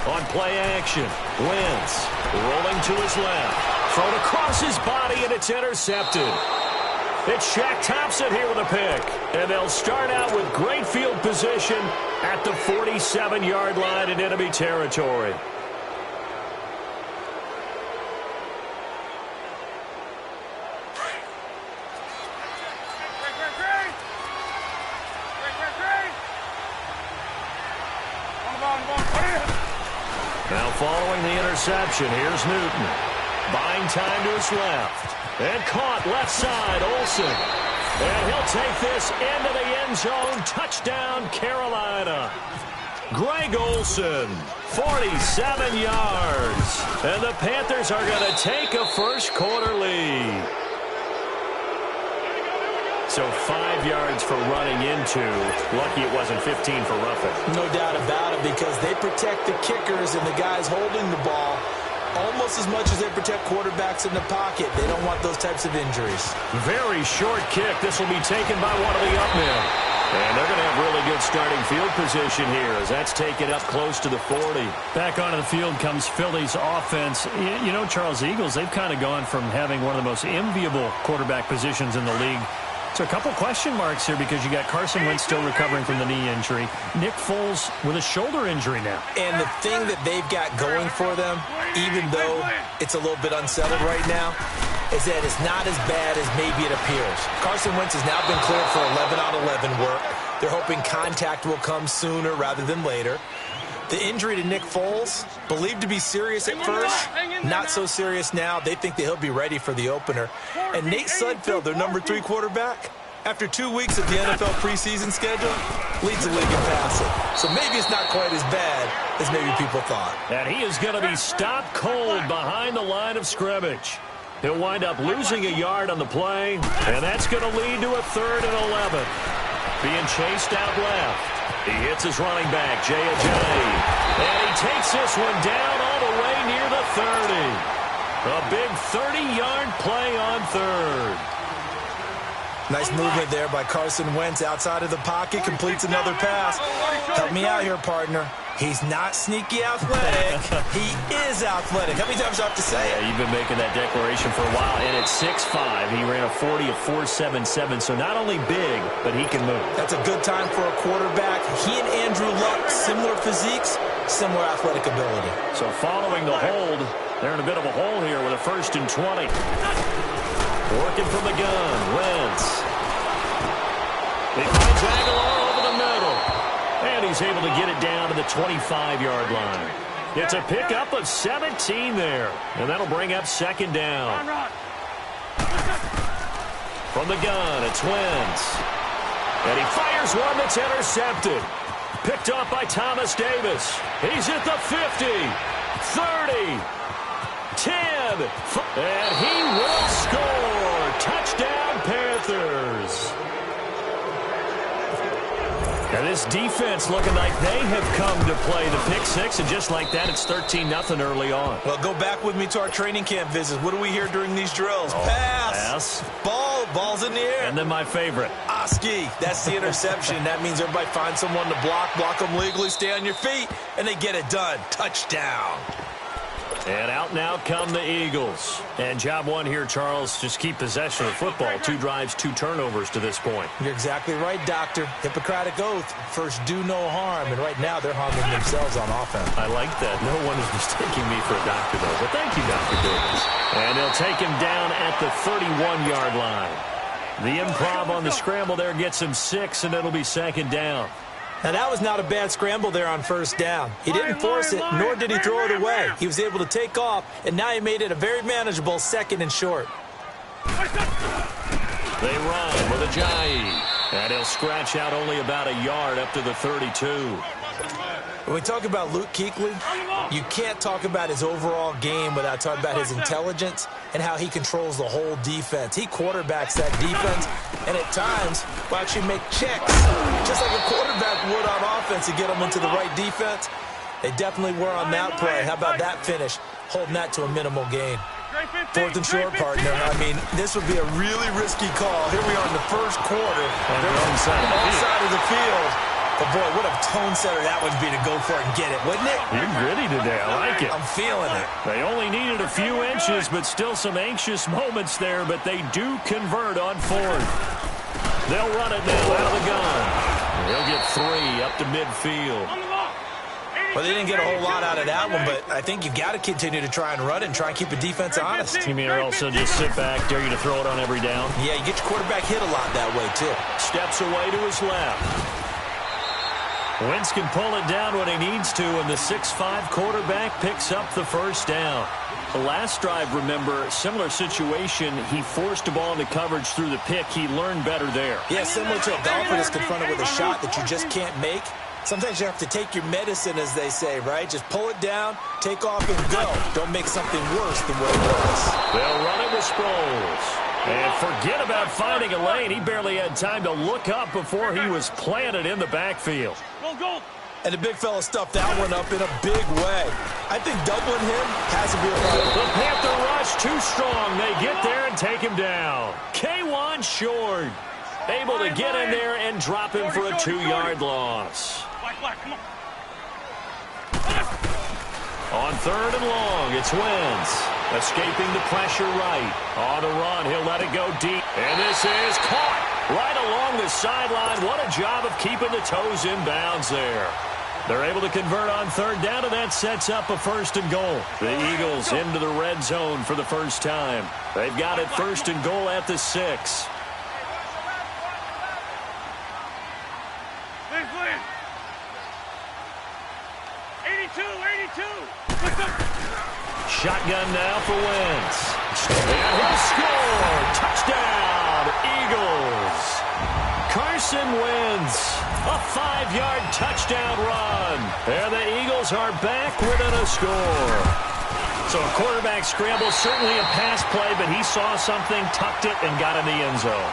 On play action, Wentz rolling to his left. Thrown across his body, and it's intercepted. It's Shaq Thompson here with a pick. And they'll start out with great field position at the 47-yard line in enemy territory. Now following the interception, here's Newton. Buying time to his left. And caught left side, Olsen. And he'll take this into the end zone. Touchdown, Carolina. Greg Olsen, 47 yards. And the Panthers are going to take a first-quarter lead. So 5 yards for running into. Lucky it wasn't 15 for roughing. No doubt about it, because they protect the kickers and the guys holding the ball almost as much as they protect quarterbacks in the pocket. They don't want those types of injuries. Very short kick. This will be taken by one of the up men. And they're going to have really good starting field position here as that's taken up close to the 40. Back onto the field comes Philly's offense. You know, Charles, the Eagles, they've kind of gone from having one of the most enviable quarterback positions in the league to a couple question marks here because you got Carson Wentz still recovering from the knee injury. Nick Foles with a shoulder injury now. And the thing that they've got going for them, even though it's a little bit unsettled right now, is that it's not as bad as maybe it appears. Carson Wentz has now been cleared for 11-on-11 work. They're hoping contact will come sooner rather than later. The injury to Nick Foles, believed to be serious at first, not so serious now. They think that he'll be ready for the opener. And Nate Sudfeld, their number 3 quarterback, after 2 weeks of the NFL preseason schedule, leads the league in passing. So maybe it's not quite as bad as maybe people thought. And he is going to be stopped cold behind the line of scrimmage. He'll wind up losing a yard on the play, and that's going to lead to a 3rd and 11. Being chased out left. He hits his running back, Jay Ajayi. And he takes this one down all the way near the 30. A big 30-yard play on 3rd. Nice movement there by Carson Wentz outside of the pocket, completes another pass. Help me out here, partner. He's not sneaky athletic. He is athletic. How many times do I have to say it? Yeah, you've been making that declaration for a while. And at 6'5", he ran a 40 of 4.77, so not only big, but he can move. That's a good time for a quarterback. He and Andrew Luck, similar physiques, similar athletic ability. So following the hold, they're in a bit of a hole here with a 1st and 20. Working from the gun, Wentz. He finds Aguilar over the middle. And he's able to get it down to the 25-yard line. It's a pickup of 17 there. And that'll bring up 2nd down. From the gun, it's Wentz. And he fires one that's intercepted. Picked off by Thomas Davis. He's at the 50, 30, 10. And he will score. Touchdown, Panthers. And this defense looking like they have come to play the pick 6, and just like that, it's 13-0 early on. Well, go back with me to our training camp visits. What do we hear during these drills? Pass. Ball's in the air. And then my favorite. Oski, that's the interception. That means everybody finds someone to block them legally, stay on your feet, and they get it done. Touchdown. And out now come the Eagles. And job one here, Charles, just keep possession of the football. 2 drives, 2 turnovers to this point. You're exactly right, Doctor. Hippocratic oath. First, do no harm. And right now, they're harming themselves on offense. I like that. No one is mistaking me for a doctor, though. But thank you, Dr. Davis. And they'll take him down at the 31-yard line. The improv on the scramble there gets him 6, and it'll be 2nd down. Now, that was not a bad scramble there on 1st down. He didn't force it, nor did he throw it away. He was able to take off, and now he made it a very manageable 2nd and short. They run with Ajayi, and he'll scratch out only about a yard up to the 32. When we talk about Luke Kuechly, you can't talk about his overall game without talking about his intelligence and how he controls the whole defense. He quarterbacks that defense, and at times will actually make checks, just like a quarterback would on offense to get them into the right defense. They definitely were on that play. How about that finish, holding that to a minimal gain? 4th and short, partner. I mean, this would be a really risky call. Here we are in the 1st quarter. They're on the side of the field. But, boy, what a tone setter that would be to go for it and get it, wouldn't it? You're gritty today. I like it. I'm feeling it. They only needed a few inches, but still some anxious moments there. But they do convert on 4th. They'll run it now out of the gun. They'll get 3 up to midfield. Well, they didn't get a whole lot out of that one, but I think you've got to continue to try and run it and try and keep the defense honest. You mean or also just sit back, dare you to throw it on every down? Yeah, you get your quarterback hit a lot that way, too. Steps away to his left. Wentz can pull it down when he needs to, and the 6'5" quarterback picks up the 1st down. The last drive, remember, similar situation. He forced a ball into coverage through the pick. He learned better there. Yeah, similar to a golfer that's confronted with a shot that you just can't make. Sometimes you have to take your medicine, as they say, right? Just pull it down, take off, and go. Don't make something worse than what it was. They'll run it with Sproles. And forget about finding a lane. He barely had time to look up before he was planted in the backfield. Go. And the big fella stuffed that one up in a big way. I think doubling him has to be a problem. The Panther rush too strong. They get there and take him down. K1 short. Able to get in there and drop him for a 2-yard loss. Black, come on. On 3rd and long, it's Wentz. Escaping the pressure right. On the run, he'll let it go deep. And this is caught right along the sideline. What a job of keeping the toes in bounds there. They're able to convert on 3rd down, and that sets up a 1st and goal. The Eagles into the red zone for the first time. They've got it 1st and goal at the 6. Please. Shotgun now for Wentz. And he'll score. Touchdown, Eagles. Carson Wentz, a 5-yard touchdown run. And the Eagles are back within a score. So a quarterback scramble, certainly a pass play, but he saw something, tucked it, and got in the end zone.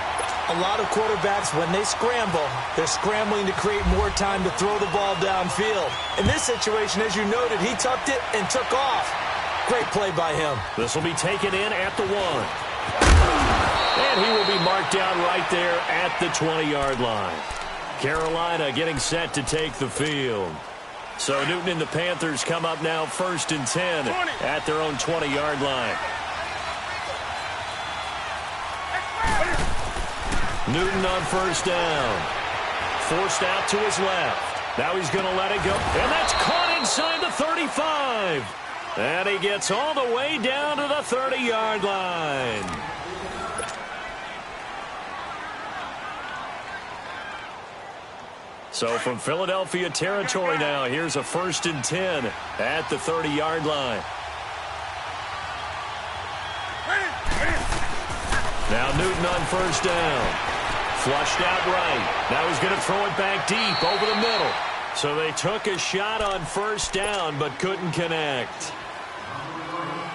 A lot of quarterbacks, when they scramble, they're scrambling to create more time to throw the ball downfield. In this situation, as you noted, he tucked it and took off. Great play by him. This will be taken in at the 1. And he will be marked down right there at the 20-yard line. Carolina getting set to take the field. So Newton and the Panthers come up now 1st and 10 at their own 20-yard line. Newton on 1st down. Forced out to his left. Now he's going to let it go. And that's caught inside the 35. And he gets all the way down to the 30-yard line. So from Philadelphia territory now, here's a 1st and 10 at the 30-yard line. Now Newton on 1st down. Flushed out right. Now he's going to throw it back deep over the middle. So they took a shot on 1st down but couldn't connect.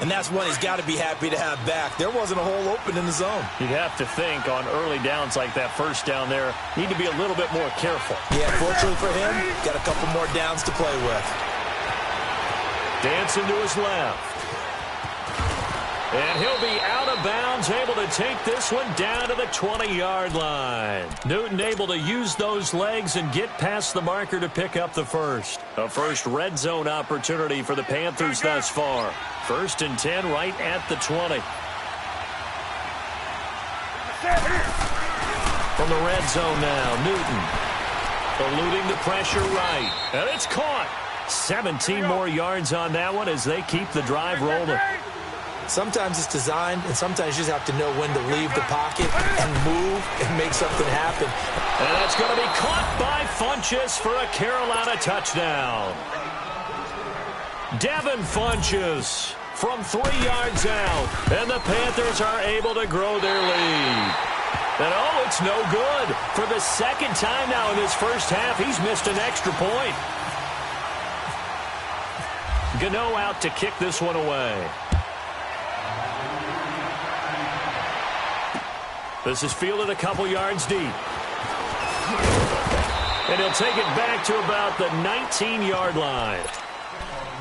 And that's one he's got to be happy to have back. There wasn't a hole open in the zone. You'd have to think on early downs like that 1st down there, need to be a little bit more careful. Yeah, fortunately for him, got a couple more downs to play with. Dancing to his left. And he'll be out of bounds, able to take this one down to the 20-yard line. Newton able to use those legs and get past the marker to pick up the first. A first red zone opportunity for the Panthers thus far. 1st and 10 right at the 20. From the red zone now, Newton eluding the pressure right. And it's caught. 17 more yards on that one as they keep the drive rolling. Sometimes it's designed, and sometimes you just have to know when to leave the pocket and move and make something happen. And that's going to be caught by Funchess for a Carolina touchdown. Devin Funchess from 3 yards out, and the Panthers are able to grow their lead. And oh, it's no good. For the 2nd time now in this first half, he's missed an extra point. Gano out to kick this one away. This is fielded a couple yards deep. And he'll take it back to about the 19-yard line.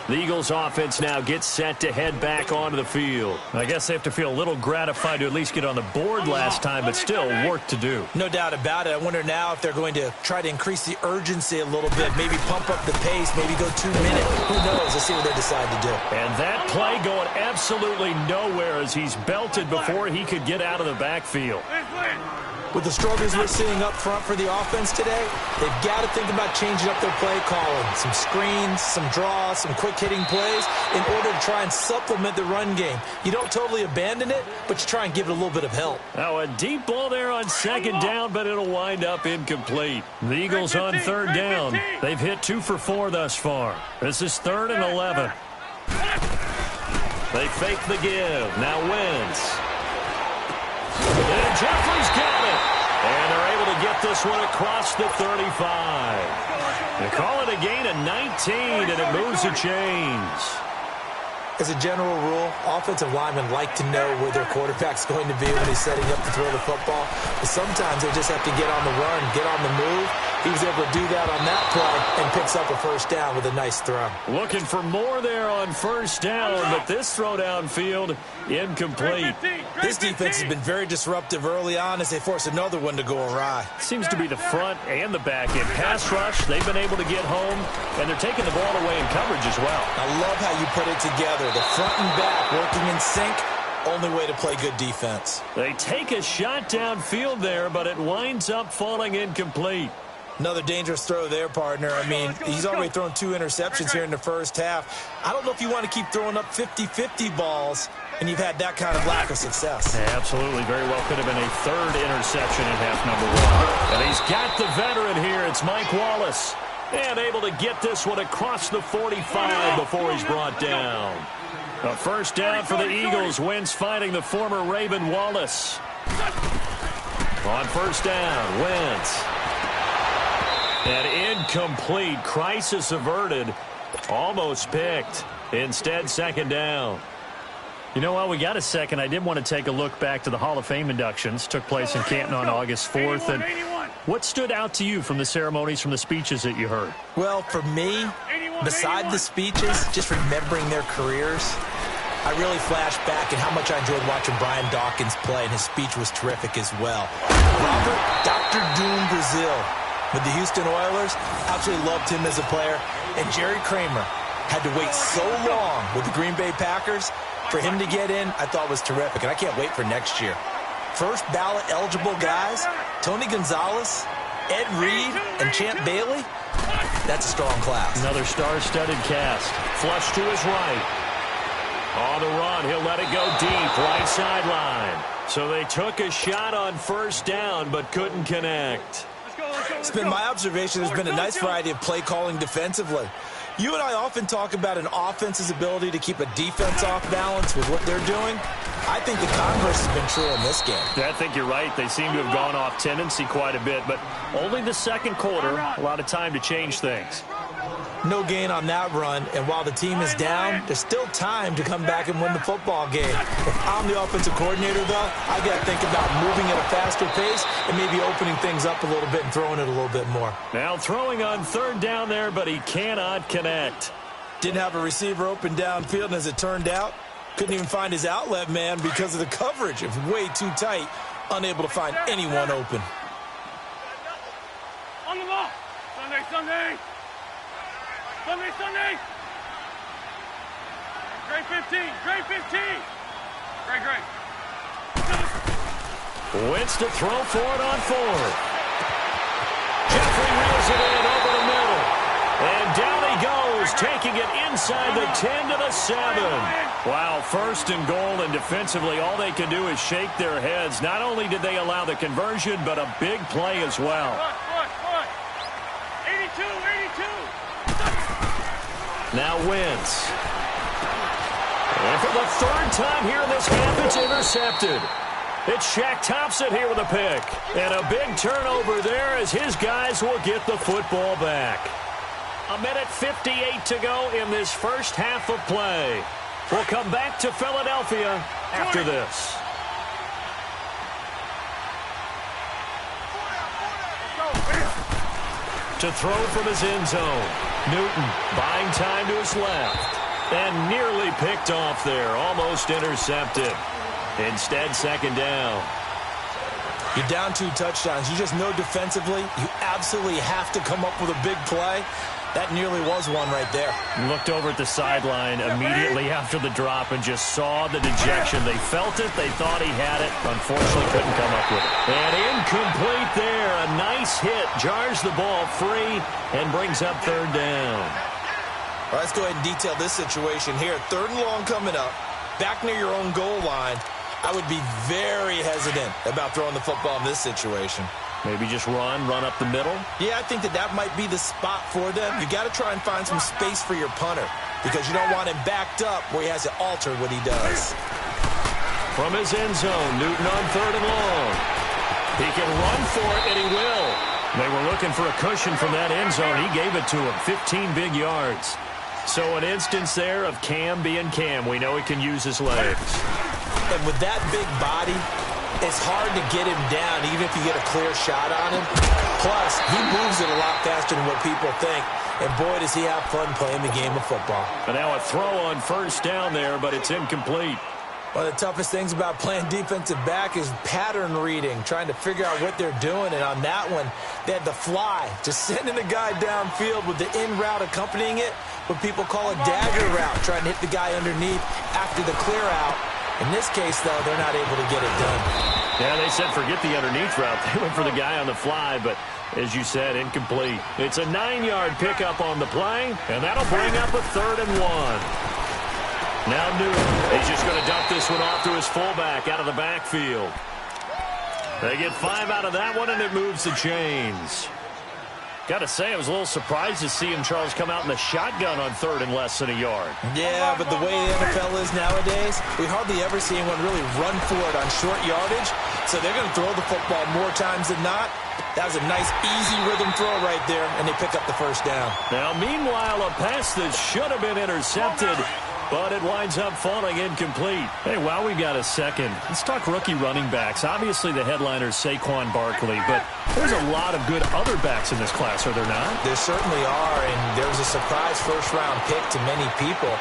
The Eagles offense now gets set to head back onto the field. I guess they have to feel a little gratified to at least get on the board last time, but still work to do. No doubt about it. I wonder now if they're going to try to increase the urgency a little bit, maybe pump up the pace, maybe go 2 minutes. Who knows? Let's see what they decide to do. And that play going absolutely nowhere as he's belted before he could get out of the backfield. With the struggles we're seeing up front for the offense today, they've got to think about changing up their play calling. Some screens, some draws, some quick-hitting plays in order to try and supplement the run game. You don't totally abandon it, but you try and give it a little bit of help. Now a deep ball there on 2nd down, but it'll wind up incomplete. The Eagles on 3rd down. They've hit 2 for 4 thus far. This is 3rd and 11. They fake the give. Now Wentz. And Jeffrey's got it. And they're able to get this one across the 35. They call it a gain of 19, and it moves the chains. As a general rule, offensive linemen like to know where their quarterback's going to be when he's setting up to throw the football. But sometimes they just have to get on the run, get on the move. He was able to do that on that play and picks up a 1st down with a nice throw. Looking for more there on 1st down, but this throw downfield incomplete. This defense has been very disruptive early on as they force another one to go awry. Seems to be the front and the back end. Pass rush, they've been able to get home, and they're taking the ball away in coverage as well. I love how you put it together. The front and back working in sync. Only way to play good defense. They take a shot downfield there, but it winds up falling incomplete. Another dangerous throw there, partner. I mean, he's already thrown 2 interceptions here in the first half. I don't know if you want to keep throwing up 50-50 balls, and you've had that kind of lack of success. Yeah, absolutely. Very well could have been a 3rd interception in half number 1. And he's got the veteran here. It's Mike Wallace. And able to get this one across the 45 before he's brought down. A first down for the Eagles. Wentz finding the former Raven Wallace. On first down, Wentz. And incomplete. Crisis averted. Almost picked. Instead, second down. You know what? We got a second. I did want to take a look back to the Hall of Fame inductions. Took place in Canton on August 4th. And what stood out to you from the ceremonies, from the speeches that you heard? Well, for me, beside the speeches, just remembering their careers, I really flashed back at how much I enjoyed watching Brian Dawkins play, and his speech was terrific as well. Robert Dr. Doom Brazil with the Houston Oilers, absolutely loved him as a player. And Jerry Kramer had to wait so long with the Green Bay Packers. For him to get in, I thought was terrific, and I can't wait for next year. First ballot eligible guys, Tony Gonzalez, Ed Reed, and Champ Bailey. That's a strong class. Another star-studded cast. Flush to his right. On the run, he'll let it go deep, right sideline. So they took a shot on first down, but couldn't connect. It's been my observation there's been a nice variety of play calling defensively. You and I often talk about an offense's ability to keep a defense off balance with what they're doing. I think the converse has been true in this game. Yeah, I think you're right. They seem to have gone off tendency quite a bit, but only the second quarter, a lot of time to change things. No gain on that run, and while the team is down, there's still time to come back and win the football game. If I'm the offensive coordinator, though, I got to think about moving at a faster pace and maybe opening things up a little bit and throwing it a little bit more. Now throwing on third down there, but he cannot connect. Didn't have a receiver open downfield, and as it turned out, couldn't even find his outlet man because of the coverage. It was way too tight, unable to find anyone open. On the ball. Sunday, Sunday. Sunday, Sunday. Great 15. Great 15. Great. Wentz to throw for it on fourth. Jeffrey reels it in over the middle. And down he goes, taking it inside the 10 to the 7. Wow, first and goal, and defensively all they can do is shake their heads. Not only did they allow the conversion, but a big play as well. 82. Now Wentz. And for the third time here in this half, it's intercepted. It's Shaq Thompson here with a pick. And a big turnover there as his guys will get the football back. 1:58 to go in this first half of play. We'll come back to Philadelphia after this. To throw from his end zone. Newton buying time to his left. And nearly picked off there. Almost intercepted. Instead, second down. You're down 2 touchdowns. You just know defensively you absolutely have to come up with a big play. That nearly was one right there. Looked over at the sideline immediately after the drop and just saw the dejection. They felt it. They thought he had it. Unfortunately, couldn't come up with it. And incomplete there. A nice hit. Jars the ball free and brings up third down. All right, let's go ahead and detail this situation here. 3rd and long coming up. Back near your own goal line. I would be very hesitant about throwing the football in this situation. Maybe just run up the middle? Yeah, I think that might be the spot for them. You got to try and find some space for your punter because you don't want him backed up where he has to alter what he does. From his end zone, Newton on 3rd and long. He can run for it, and he will. They were looking for a cushion from that end zone. He gave it to him, 15 big yards. So an instance there of Cam being Cam. We know he can use his legs. And with that big body, it's hard to get him down even if you get a clear shot on him. Plus, he moves it a lot faster than what people think. And boy, does he have fun playing the game of football. And now a throw on first down there, but it's incomplete. One of the toughest things about playing defensive back is pattern reading, trying to figure out what they're doing. And on that one, they had the fly, just sending a guy downfield with the in route accompanying it, what people call a dagger route, trying to hit the guy underneath after the clear out. In this case, though, they're not able to get it done. Yeah, they said forget the underneath route. They went for the guy on the fly, but as you said, incomplete. It's a 9-yard pickup on the play, and that'll bring up a 3rd and 1. Now Newton, he's just going to dump this one off to his fullback out of the backfield. They get 5 out of that one, and it moves the chains. Got to say, I was a little surprised to see him, Charles, come out in the shotgun on third and less than a yard. Yeah, but the way the NFL is nowadays, we hardly ever see anyone really run for it on short yardage. So they're going to throw the football more times than not. That was a nice, easy rhythm throw right there, and they pick up the first down. Now, meanwhile, a pass that should have been intercepted, but it winds up falling incomplete. Hey, while we've got a second, let's talk rookie running backs. Obviously, the headliner is Saquon Barkley, but there's a lot of good other backs in this class, are there not? There certainly are, and there was a surprise first-round pick to many people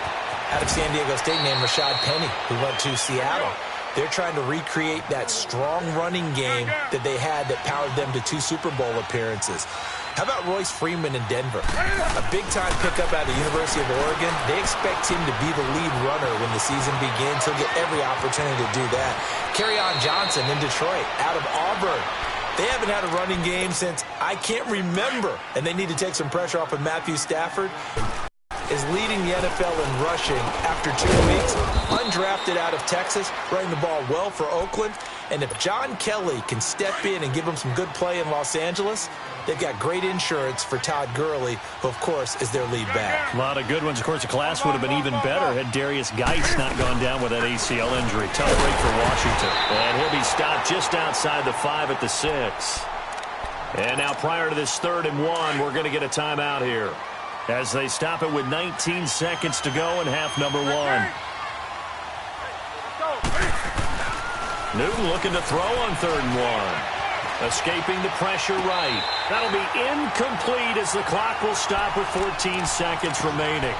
out of San Diego State named Rashad Penny, who went to Seattle. They're trying to recreate that strong running game that they had that powered them to 2 Super Bowl appearances. How about Royce Freeman in Denver? A big-time pickup out of the University of Oregon. They expect him to be the lead runner when the season begins. He'll get every opportunity to do that. Kerryon Johnson in Detroit, out of Auburn. They haven't had a running game since I can't remember, and they need to take some pressure off of Matthew Stafford. Is leading the NFL in rushing after 2 weeks. Undrafted out of Texas, running the ball well for Oakland. And if John Kelly can step in and give them some good play in Los Angeles, they've got great insurance for Todd Gurley, who, of course, is their lead back. A lot of good ones. Of course, the class would have been even better had Darius Geis not gone down with that ACL injury. Tough break for Washington. And he'll be stopped just outside the 5 at the 6. And now prior to this 3rd and 1, we're going to get a timeout here, as they stop it with 19 seconds to go in half number 1. Newton looking to throw on 3rd and 1. Escaping the pressure right. That'll be incomplete as the clock will stop with 14 seconds remaining.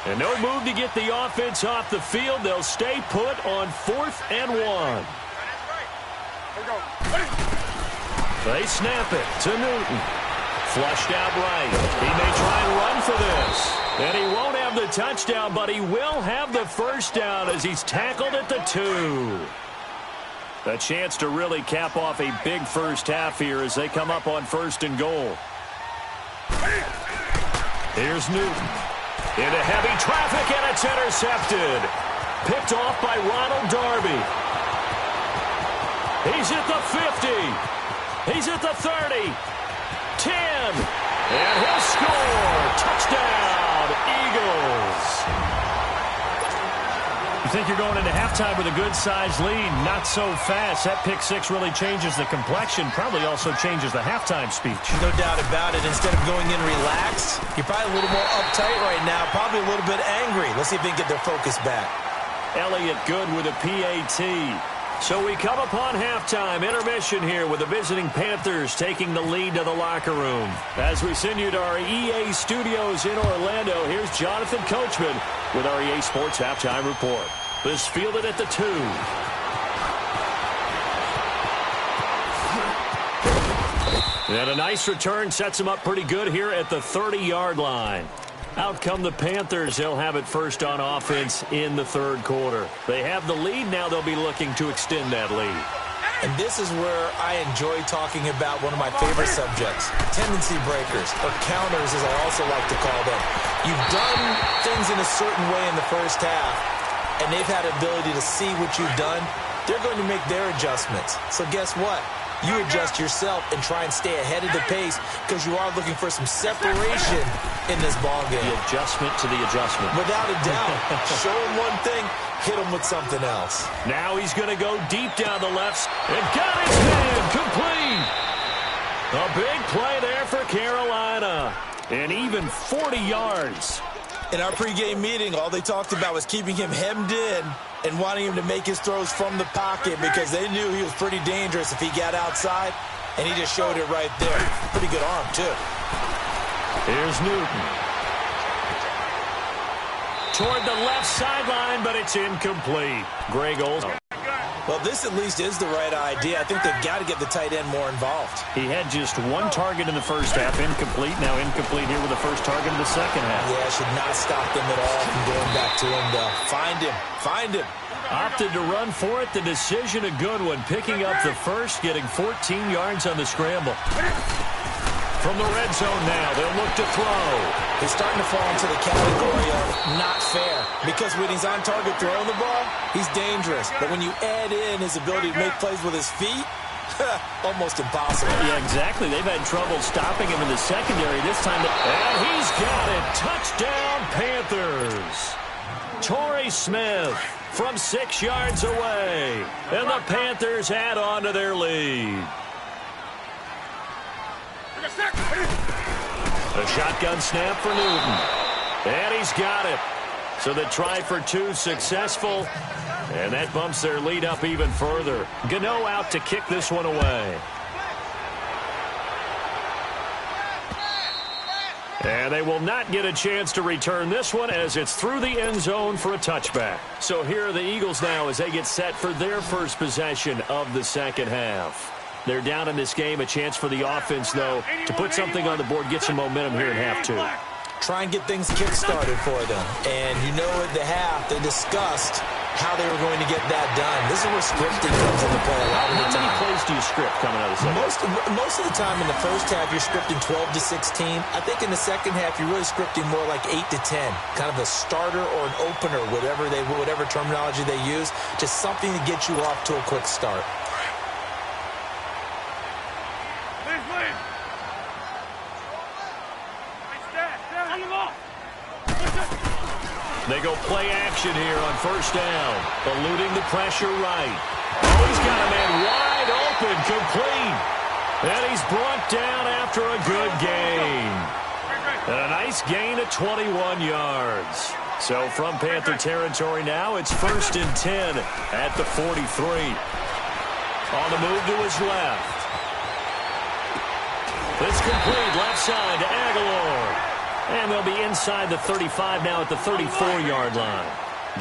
And no move to get the offense off the field. They'll stay put on 4th and 1. They snap it to Newton. Flushed out right. He may try and run for this. And he won't have the touchdown, but he will have the first down as he's tackled at the 2. A chance to really cap off a big first half here as they come up on 1st and goal. Here's Newton. Into heavy traffic, and it's intercepted. Picked off by Ronald Darby. He's at the 50. He's at the 30. 10. And he'll score. Touchdown, Eagles. You think you're going into halftime with a good-sized lead. Not so fast. That pick 6 really changes the complexion. Probably also changes the halftime speech. No doubt about it. Instead of going in relaxed, you're probably a little more uptight right now. Probably a little bit angry. Let's see if they can get their focus back. Elliott good with a PAT. So we come upon halftime, intermission here with the visiting Panthers taking the lead to the locker room. As we send you to our EA studios in Orlando, here's Jonathan Coachman with our EA Sports Halftime Report. This fielded at the 2. And a nice return sets him up pretty good here at the 30-yard line. Out come the Panthers. They'll have it first on offense in the 3rd quarter. They have the lead. Now they'll be looking to extend that lead. And this is where I enjoy talking about one of my favorite subjects, tendency breakers, or counters as I also like to call them. You've done things in a certain way in the first half, and they've had the ability to see what you've done. They're going to make their adjustments. So guess what? You adjust yourself and try and stay ahead of the pace because you are looking for some separation in this ballgame. The adjustment to the adjustment. Without a doubt. Show him one thing, hit him with something else. Now he's going to go deep down the left and got his man complete. A big play there for Carolina. And even 40 yards. In our pregame meeting, all they talked about was keeping him hemmed in and wanting him to make his throws from the pocket because they knew he was pretty dangerous if he got outside, and he just showed it right there. Pretty good arm, too. Here's Newton. Toward the left sideline, but it's incomplete. Greg Olsen. Well, this at least is the right idea. I think they've got to get the tight end more involved. He had just 1 target in the first half, incomplete. Now incomplete here with the first target in the second half. Yeah, should not stop them at all from going back to him, though. Find him. Opted to run for it. The decision a good one. Picking up the first, getting 14 yards on the scramble. From the red zone now, they'll look to throw. He's starting to fall into the category of not fair. Because when he's on target throwing the ball, he's dangerous. But when you add in his ability to make plays with his feet, almost impossible. Yeah, exactly. They've had trouble stopping him in the secondary this time. And he's got it. Touchdown, Panthers. Torrey Smith from 6 yards away. And the Panthers add on to their lead. A shotgun snap for Newton. And he's got it. So the try for 2 successful. And that bumps their lead up even further. Gano out to kick this one away. And they will not get a chance to return this one as it's through the end zone for a touchback. So here are the Eagles now as they get set for their first possession of the second half. They're down in this game. A chance for the offense, though, to put something on the board, get some momentum here in half 2. Try and get things kick-started for them. And you know at the half, they discussed how they were going to get that done. This is where scripting comes into play a lot of the time. How many plays do you script coming out of the second half? Most of the time in the first half, you're scripting 12 to 16. I think in the second half, you're really scripting more like 8 to 10. Kind of a starter or an opener, whatever terminology they use. Just something to get you off to a quick start. They go play action here on first down. Eluding the pressure right. Oh, he's got a man wide open, complete. And he's brought down after a good gain. And a nice gain of 21 yards. So from Panther territory now, it's 1st and 10 at the 43. On the move to his left. It's complete, left side to Aguilar. And they'll be inside the 35 now at the 34-yard line.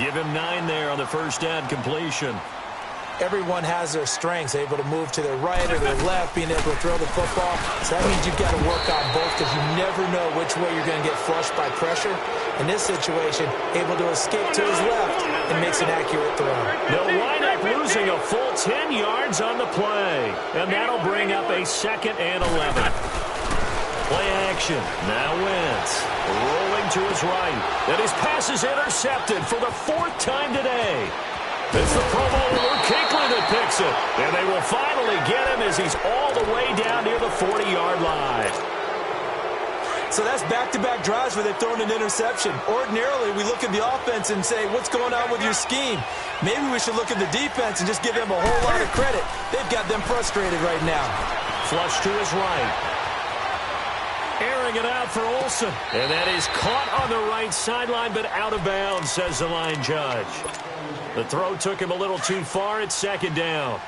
Give him 9 there on the first down completion. Everyone has their strengths, able to move to their right or their left, being able to throw the football. So that means you've got to work on both because you never know which way you're going to get flushed by pressure. In this situation, able to escape to his left and makes an accurate throw. They'll wind up losing a full 10 yards on the play. And that'll bring up a 2nd and 11. Play action. Now Wentz rolling to his right. And his pass is intercepted for the 4th time today. It's the Pro Bowler Luke Kuechly that picks it. And they will finally get him as he's all the way down near the 40-yard line. So that's back-to-back drives where they've thrown an interception. Ordinarily, we look at the offense and say, what's going on with your scheme? Maybe we should look at the defense and just give them a whole lot of credit. They've got them frustrated right now. Flush to his right. Airing it out for Olsen. And that is caught on the right sideline, but out of bounds, says the line judge. The throw took him a little too far. It's 2nd down.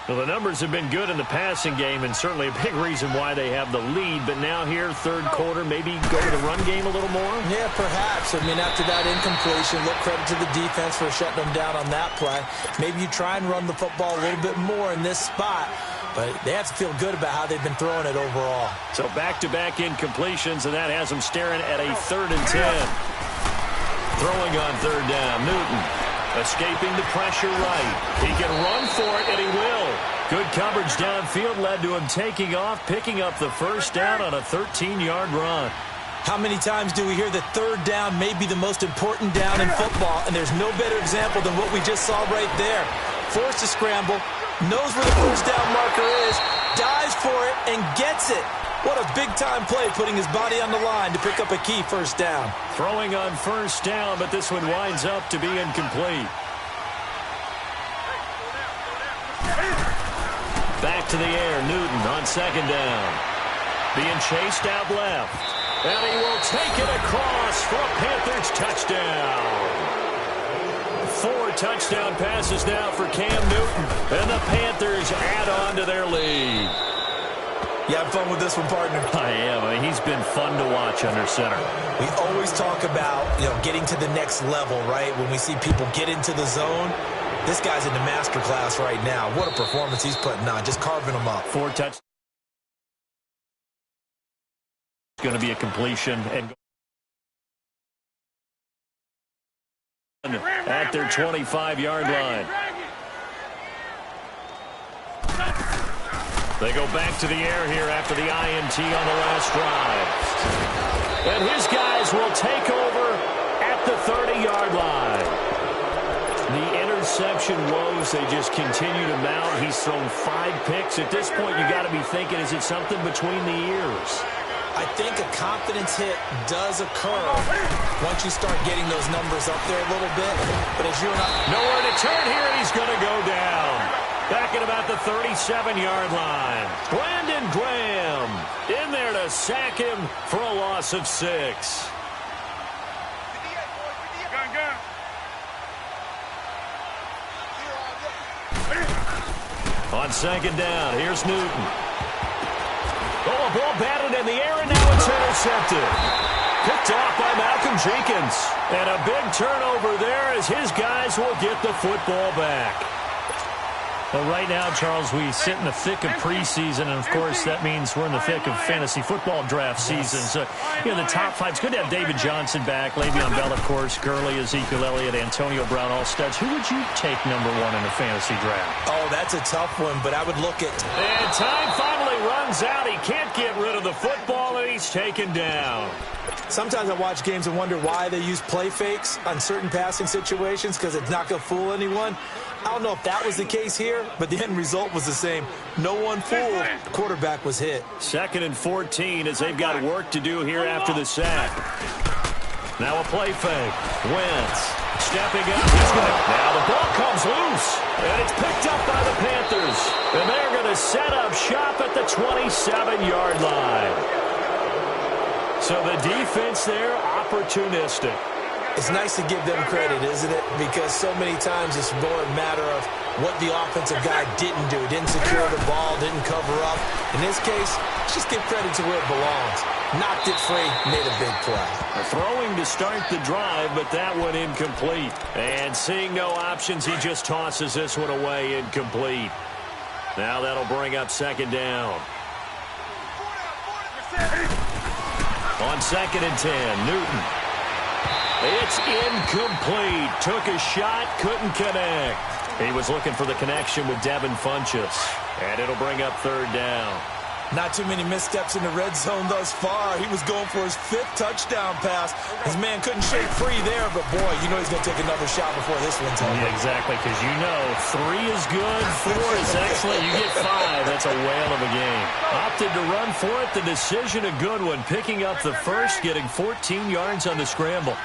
Well, the numbers have been good in the passing game, and certainly a big reason why they have the lead. But now here, 3rd quarter, maybe go to the run game a little more? Yeah, perhaps. I mean, after that incompletion, look, credit to the defense for shutting them down on that play. Maybe you try and run the football a little bit more in this spot. But they have to feel good about how they've been throwing it overall. So back-to-back incompletions, and that has them staring at a 3rd and 10. Throwing on 3rd down, Newton. Escaping the pressure right. He can run for it, and he will. Good coverage downfield led to him taking off, picking up the 1st down on a 13-yard run. How many times do we hear that 3rd down may be the most important down in football, and there's no better example than what we just saw right there. Forced to scramble, knows where the 1st down marker is, dives for it, and gets it. What a big-time play, putting his body on the line to pick up a key 1st down. Throwing on 1st down, but this one winds up to be incomplete. Back to the air, Newton on 2nd down. Being chased out left. And he will take it across for a Panthers touchdown. 4 touchdown passes now for Cam Newton. And the Panthers add on to their lead. You having fun with this one, partner? I am. I mean, he's been fun to watch under center. We always talk about, getting to the next level, right? When we see people get into the zone, this guy's in the master class right now. What a performance he's putting on, just carving them up. 4 touchdowns. It's going to be a completion. And at their 25-yard line. They go back to the air here after the INT on the last drive. And his guys will take over at the 30-yard line. The interception woes, they just continue to mount. He's thrown 5 picks. At this point, you got to be thinking, is it something between the ears? I think a confidence hit does occur once you start getting those numbers up there a little bit. But as you're not... Nowhere to turn here, and he's going to go down. Back at about the 37-yard line. Brandon Graham in there to sack him for a loss of 6. On second down, here's Newton. Oh, a ball batted in the air, and now it's intercepted. Picked off by Malcolm Jenkins. And a big turnover there as his guys will get the football back. Well, right now, Charles, we sit in the thick of preseason, and, of course, that means we're in the thick of fantasy football draft season. So, you know, the top 5, it's good to have David Johnson back, Le'Veon Bell, of course, Gurley, Ezekiel Elliott, Antonio Brown, all studs. Who would you take #1 in a fantasy draft? Oh, that's a tough one, but I would look at... And time finally runs out. He can't get rid of the football, and he's taken down. Sometimes I watch games and wonder why they use play fakes on certain passing situations, because it's not going to fool anyone. I don't know if that was the case here, but the end result was the same. No one fooled. The quarterback was hit. 2nd and 14 as they've got work to do here after the sack. Now a play fake. Wentz stepping up. Now the ball comes loose, and it's picked up by the Panthers. And they're going to set up shop at the 27-yard line. So the defense there, opportunistic. It's nice to give them credit, isn't it? Because so many times it's more a matter of what the offensive guy didn't do. Didn't secure the ball, didn't cover up. In this case, just give credit to where it belongs. Knocked it free, made a big play. Throwing to start the drive, but that one incomplete. And seeing no options, he just tosses this one away, incomplete. Now that'll bring up 2nd down. On 2nd and 10, Newton. It's incomplete. Took a shot, couldn't connect. He was looking for the connection with Devin Funchess. And it'll bring up 3rd down. Not too many missteps in the red zone thus far. He was going for his 5th touchdown pass. His man couldn't shake free there, but boy, you know he's going to take another shot before this one's over. Yeah, exactly, because you know 3 is good, 4 is excellent. You get 5, that's a whale of a game. Opted to run for it. The decision, a good one. Picking up the first, getting 14 yards on the scramble.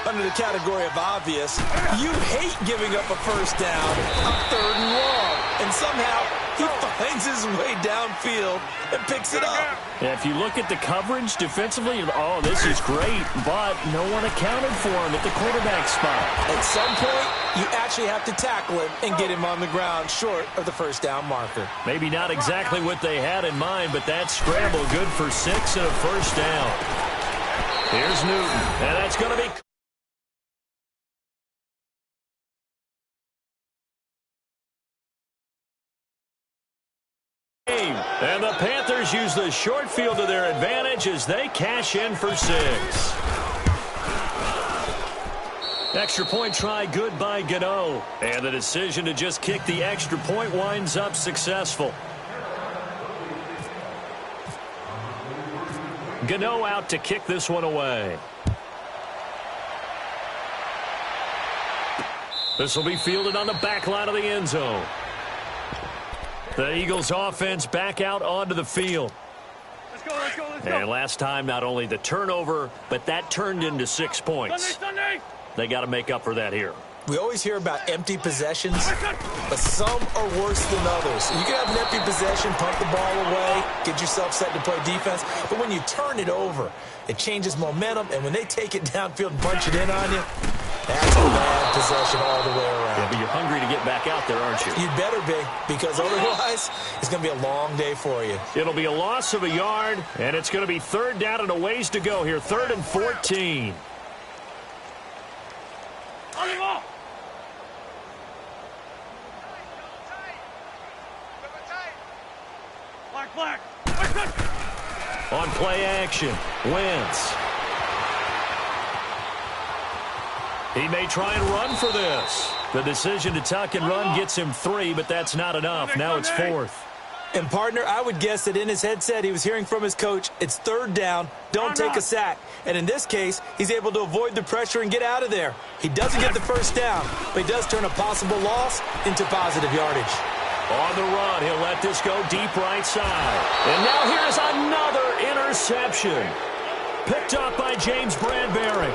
Under the category of obvious, you hate giving up a first down on 3rd and long. And somehow he finds his way downfield and picks it up. Yeah, if you look at the coverage defensively, oh, this is great, but no one accounted for him at the quarterback spot. At some point, you actually have to tackle him and get him on the ground short of the first down marker. Maybe not exactly what they had in mind, but that scramble good for 6 and a first down. Here's Newton, and that's going to be... And the Panthers use the short field to their advantage as they cash in for 6. Extra point try good by Gano. And the decision to just kick the extra point winds up successful. Gano out to kick this one away. This will be fielded on the back line of the end zone. The Eagles offense back out onto the field. Let's go, let's go, let's go. And last time, not only the turnover, but that turned into 6 points. Sunday. They got to make up for that here. We always hear about empty possessions, but some are worse than others. You can have an empty possession, punt the ball away, get yourself set to play defense, but when you turn it over, it changes momentum, and when they take it downfield and punch it in on you, that's a bad possession all the way around. Yeah, but you're hungry to get back out there, aren't you? You'd better be, because otherwise, it's going to be a long day for you. It'll be a loss of a yard, and it's going to be 3rd down and a ways to go here. 3rd and 14. On the ball. Black. On play action, Wentz. He may try and run for this. The decision to tuck and run gets him 3, but that's not enough. Now it's 4th. And, partner, I would guess that in his headset he was hearing from his coach, it's third down, don't take a sack. And in this case, he's able to avoid the pressure and get out of there. He doesn't get the first down, but he does turn a possible loss into positive yardage. On the run, he'll let this go deep right side. And now here's another interception. Picked up by James Bradbury.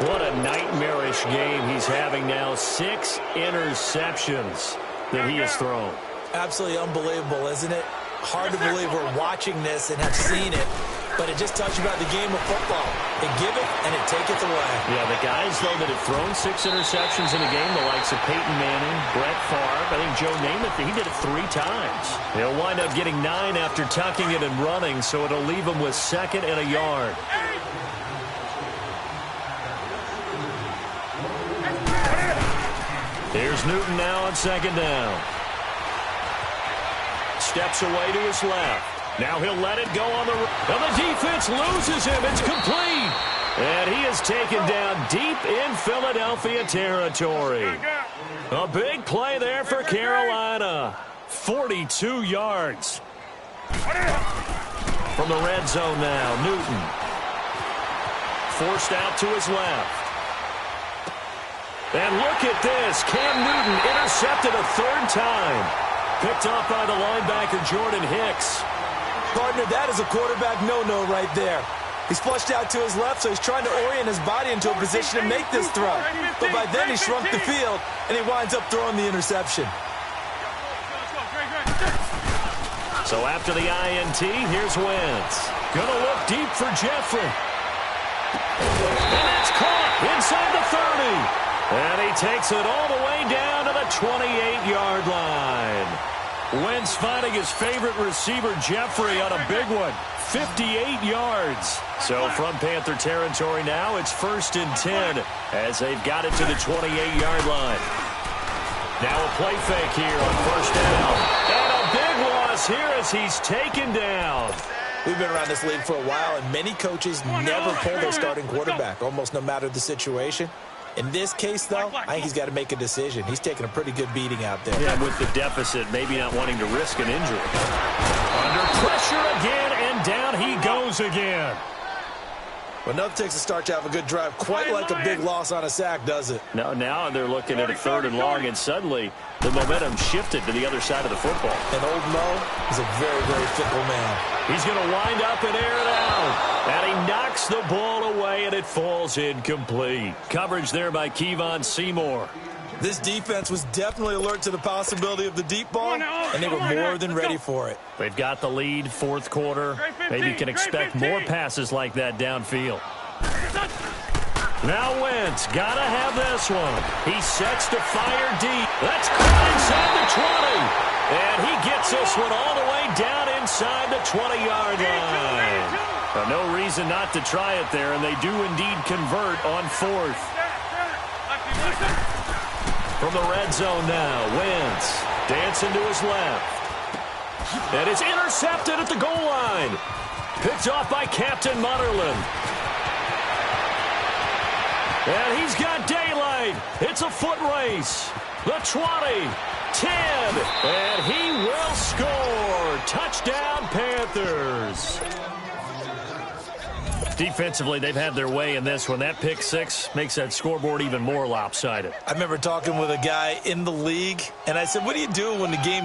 What a nightmarish game he's having now. 6 interceptions that he has thrown. Absolutely unbelievable, isn't it? Hard to believe we're watching this and have seen it, but it just tells you about the game of football. It giveth and it taketh away. Yeah, the guys, though, that have thrown 6 interceptions in a game, the likes of Peyton Manning, Brett Favre, I think Joe Namath, he did it 3 times. He'll wind up getting 9 after tucking it and running, so it'll leave him with 2nd and a yard. Here's Newton now on 2nd down. Steps away to his left. Now he'll let it go on the right. And the defense loses him. It's complete. And he is taken down deep in Philadelphia territory. A big play there for Carolina. 42 yards. From the red zone now, Newton. Forced out to his left. And look at this. Cam Newton intercepted a 3rd time. Picked off by the linebacker, Jordan Hicks. Partner, that is a quarterback no-no right there. He's flushed out to his left, so he's trying to orient his body into a position to make this throw. But by then, he shrunk the field, and he winds up throwing the interception. So after the INT, here's Wentz. Gonna look deep for Jeffrey. And that's caught inside the 30. And he takes it all the way down to the 28-yard line. Wentz finding his favorite receiver, Jeffrey, on a big one. 58 yards. So from Panther territory now, it's 1st and 10 as they've got it to the 28-yard line. Now a play fake here on 1st down. And a big loss here as he's taken down. We've been around this league for a while, and many coaches never pull their starting quarterback, almost no matter the situation. In this case, though, I think he's got to make a decision. He's taking a pretty good beating out there. Yeah, with the deficit, maybe not wanting to risk an injury. Under pressure again, and down he goes again. Well, nothing takes a start to have a good drive quite like a big loss on a sack, does it? No, now they're looking at a 3rd and long, and suddenly the momentum shifted to the other side of the football. And old Mo is a very, very fickle man. He's going to wind up and air it out. And he knocks the ball away, and it falls incomplete. Coverage there by Kevon Seymour. This defense was definitely alert to the possibility of the deep ball, and they were more than ready for it. They've got the lead, 4th quarter. Maybe you can expect more passes like that downfield. Now Wentz, gotta have this one. He sets to fire deep. That's caught inside the 20. And he gets this one all the way down inside the 20-yard line. No reason not to try it there, and they do indeed convert on 4th. From the red zone now, Wentz dancing to his left. And it's intercepted at the goal line. Picked off by Captain Mutterland. And he's got daylight. It's a foot race. The 20, 10, and he will score. Touchdown, Panthers. Defensively, they've had their way in this one. That pick 6 makes that scoreboard even more lopsided. I remember talking with a guy in the league, and I said, what do you do when the game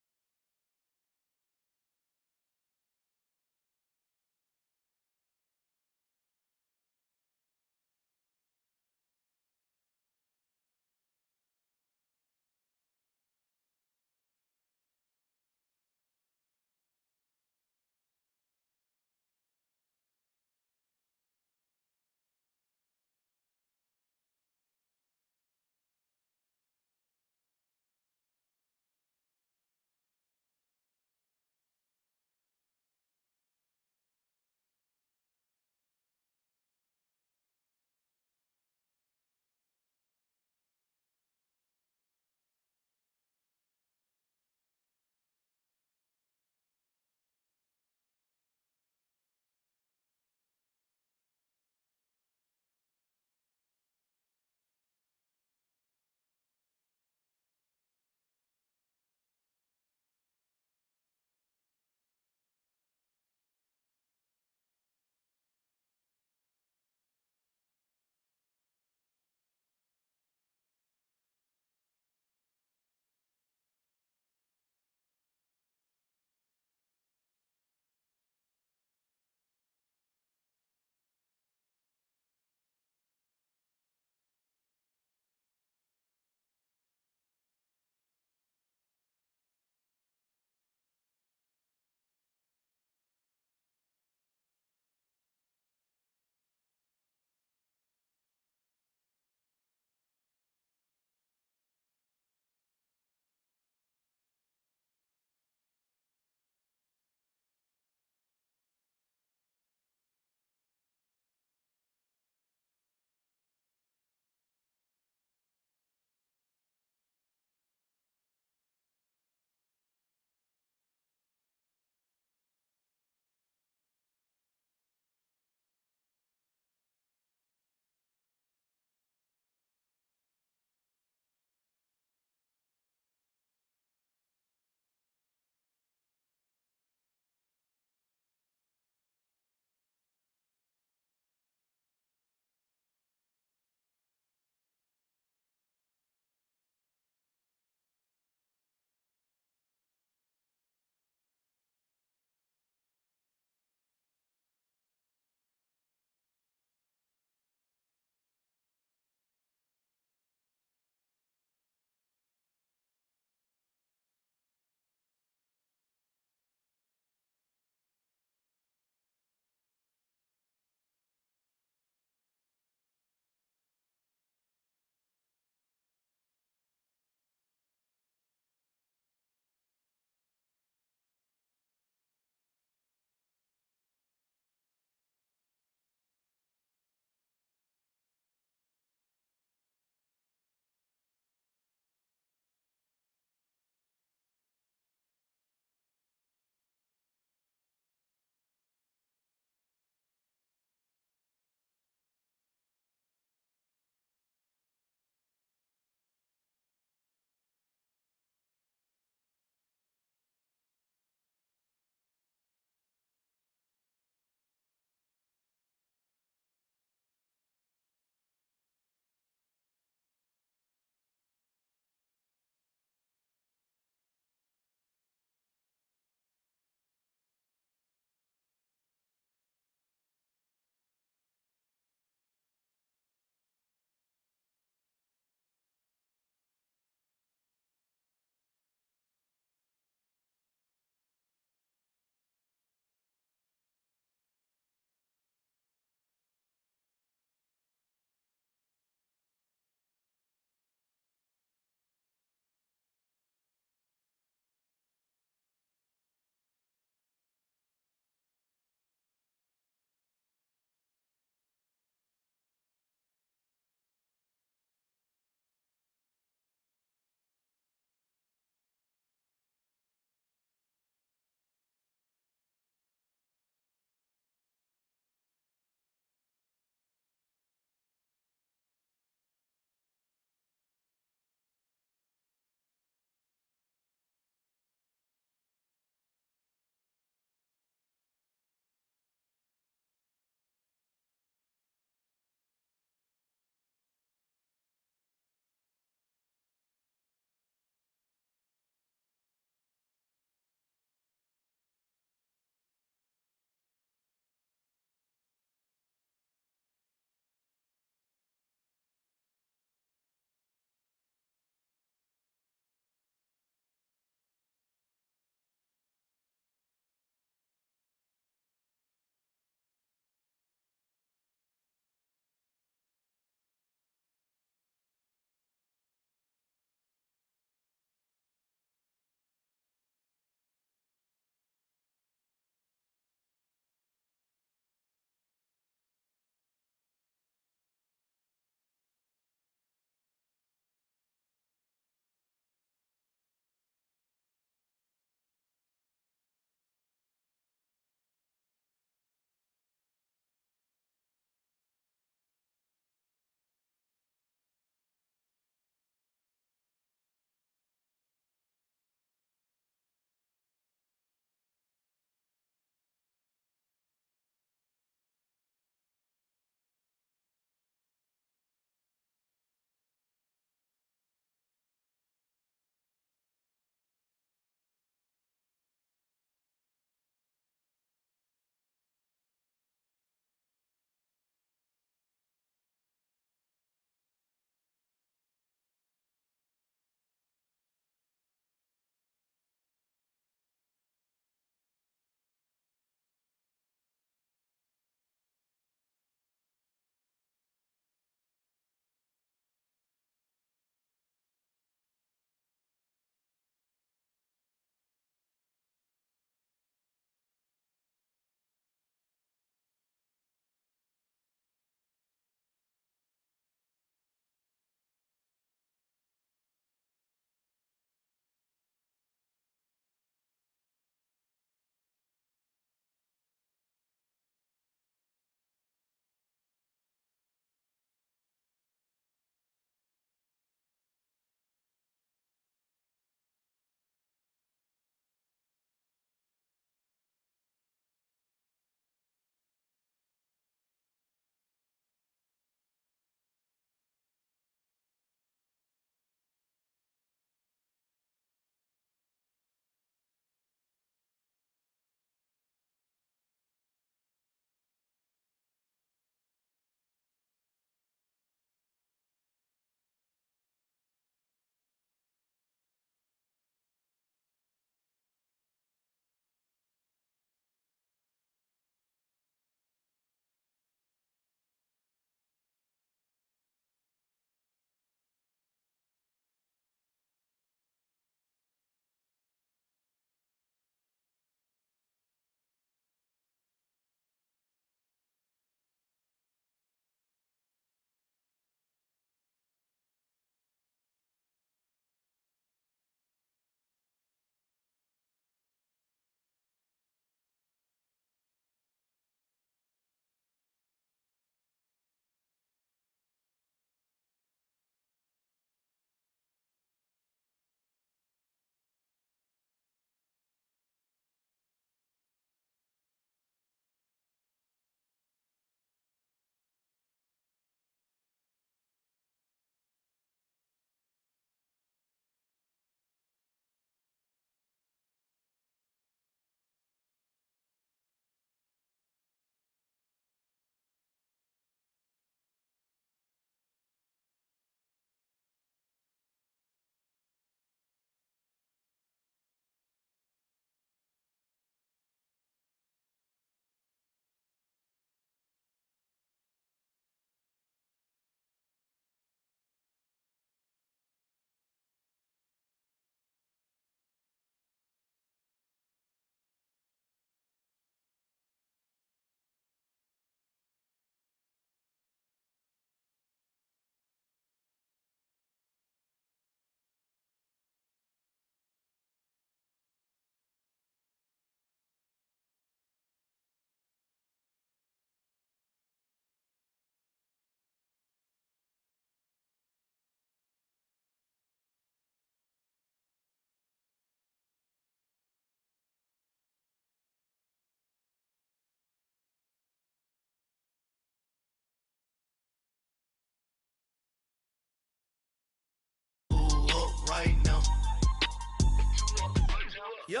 Yeah.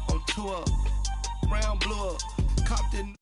On tour, round blew up, Compton.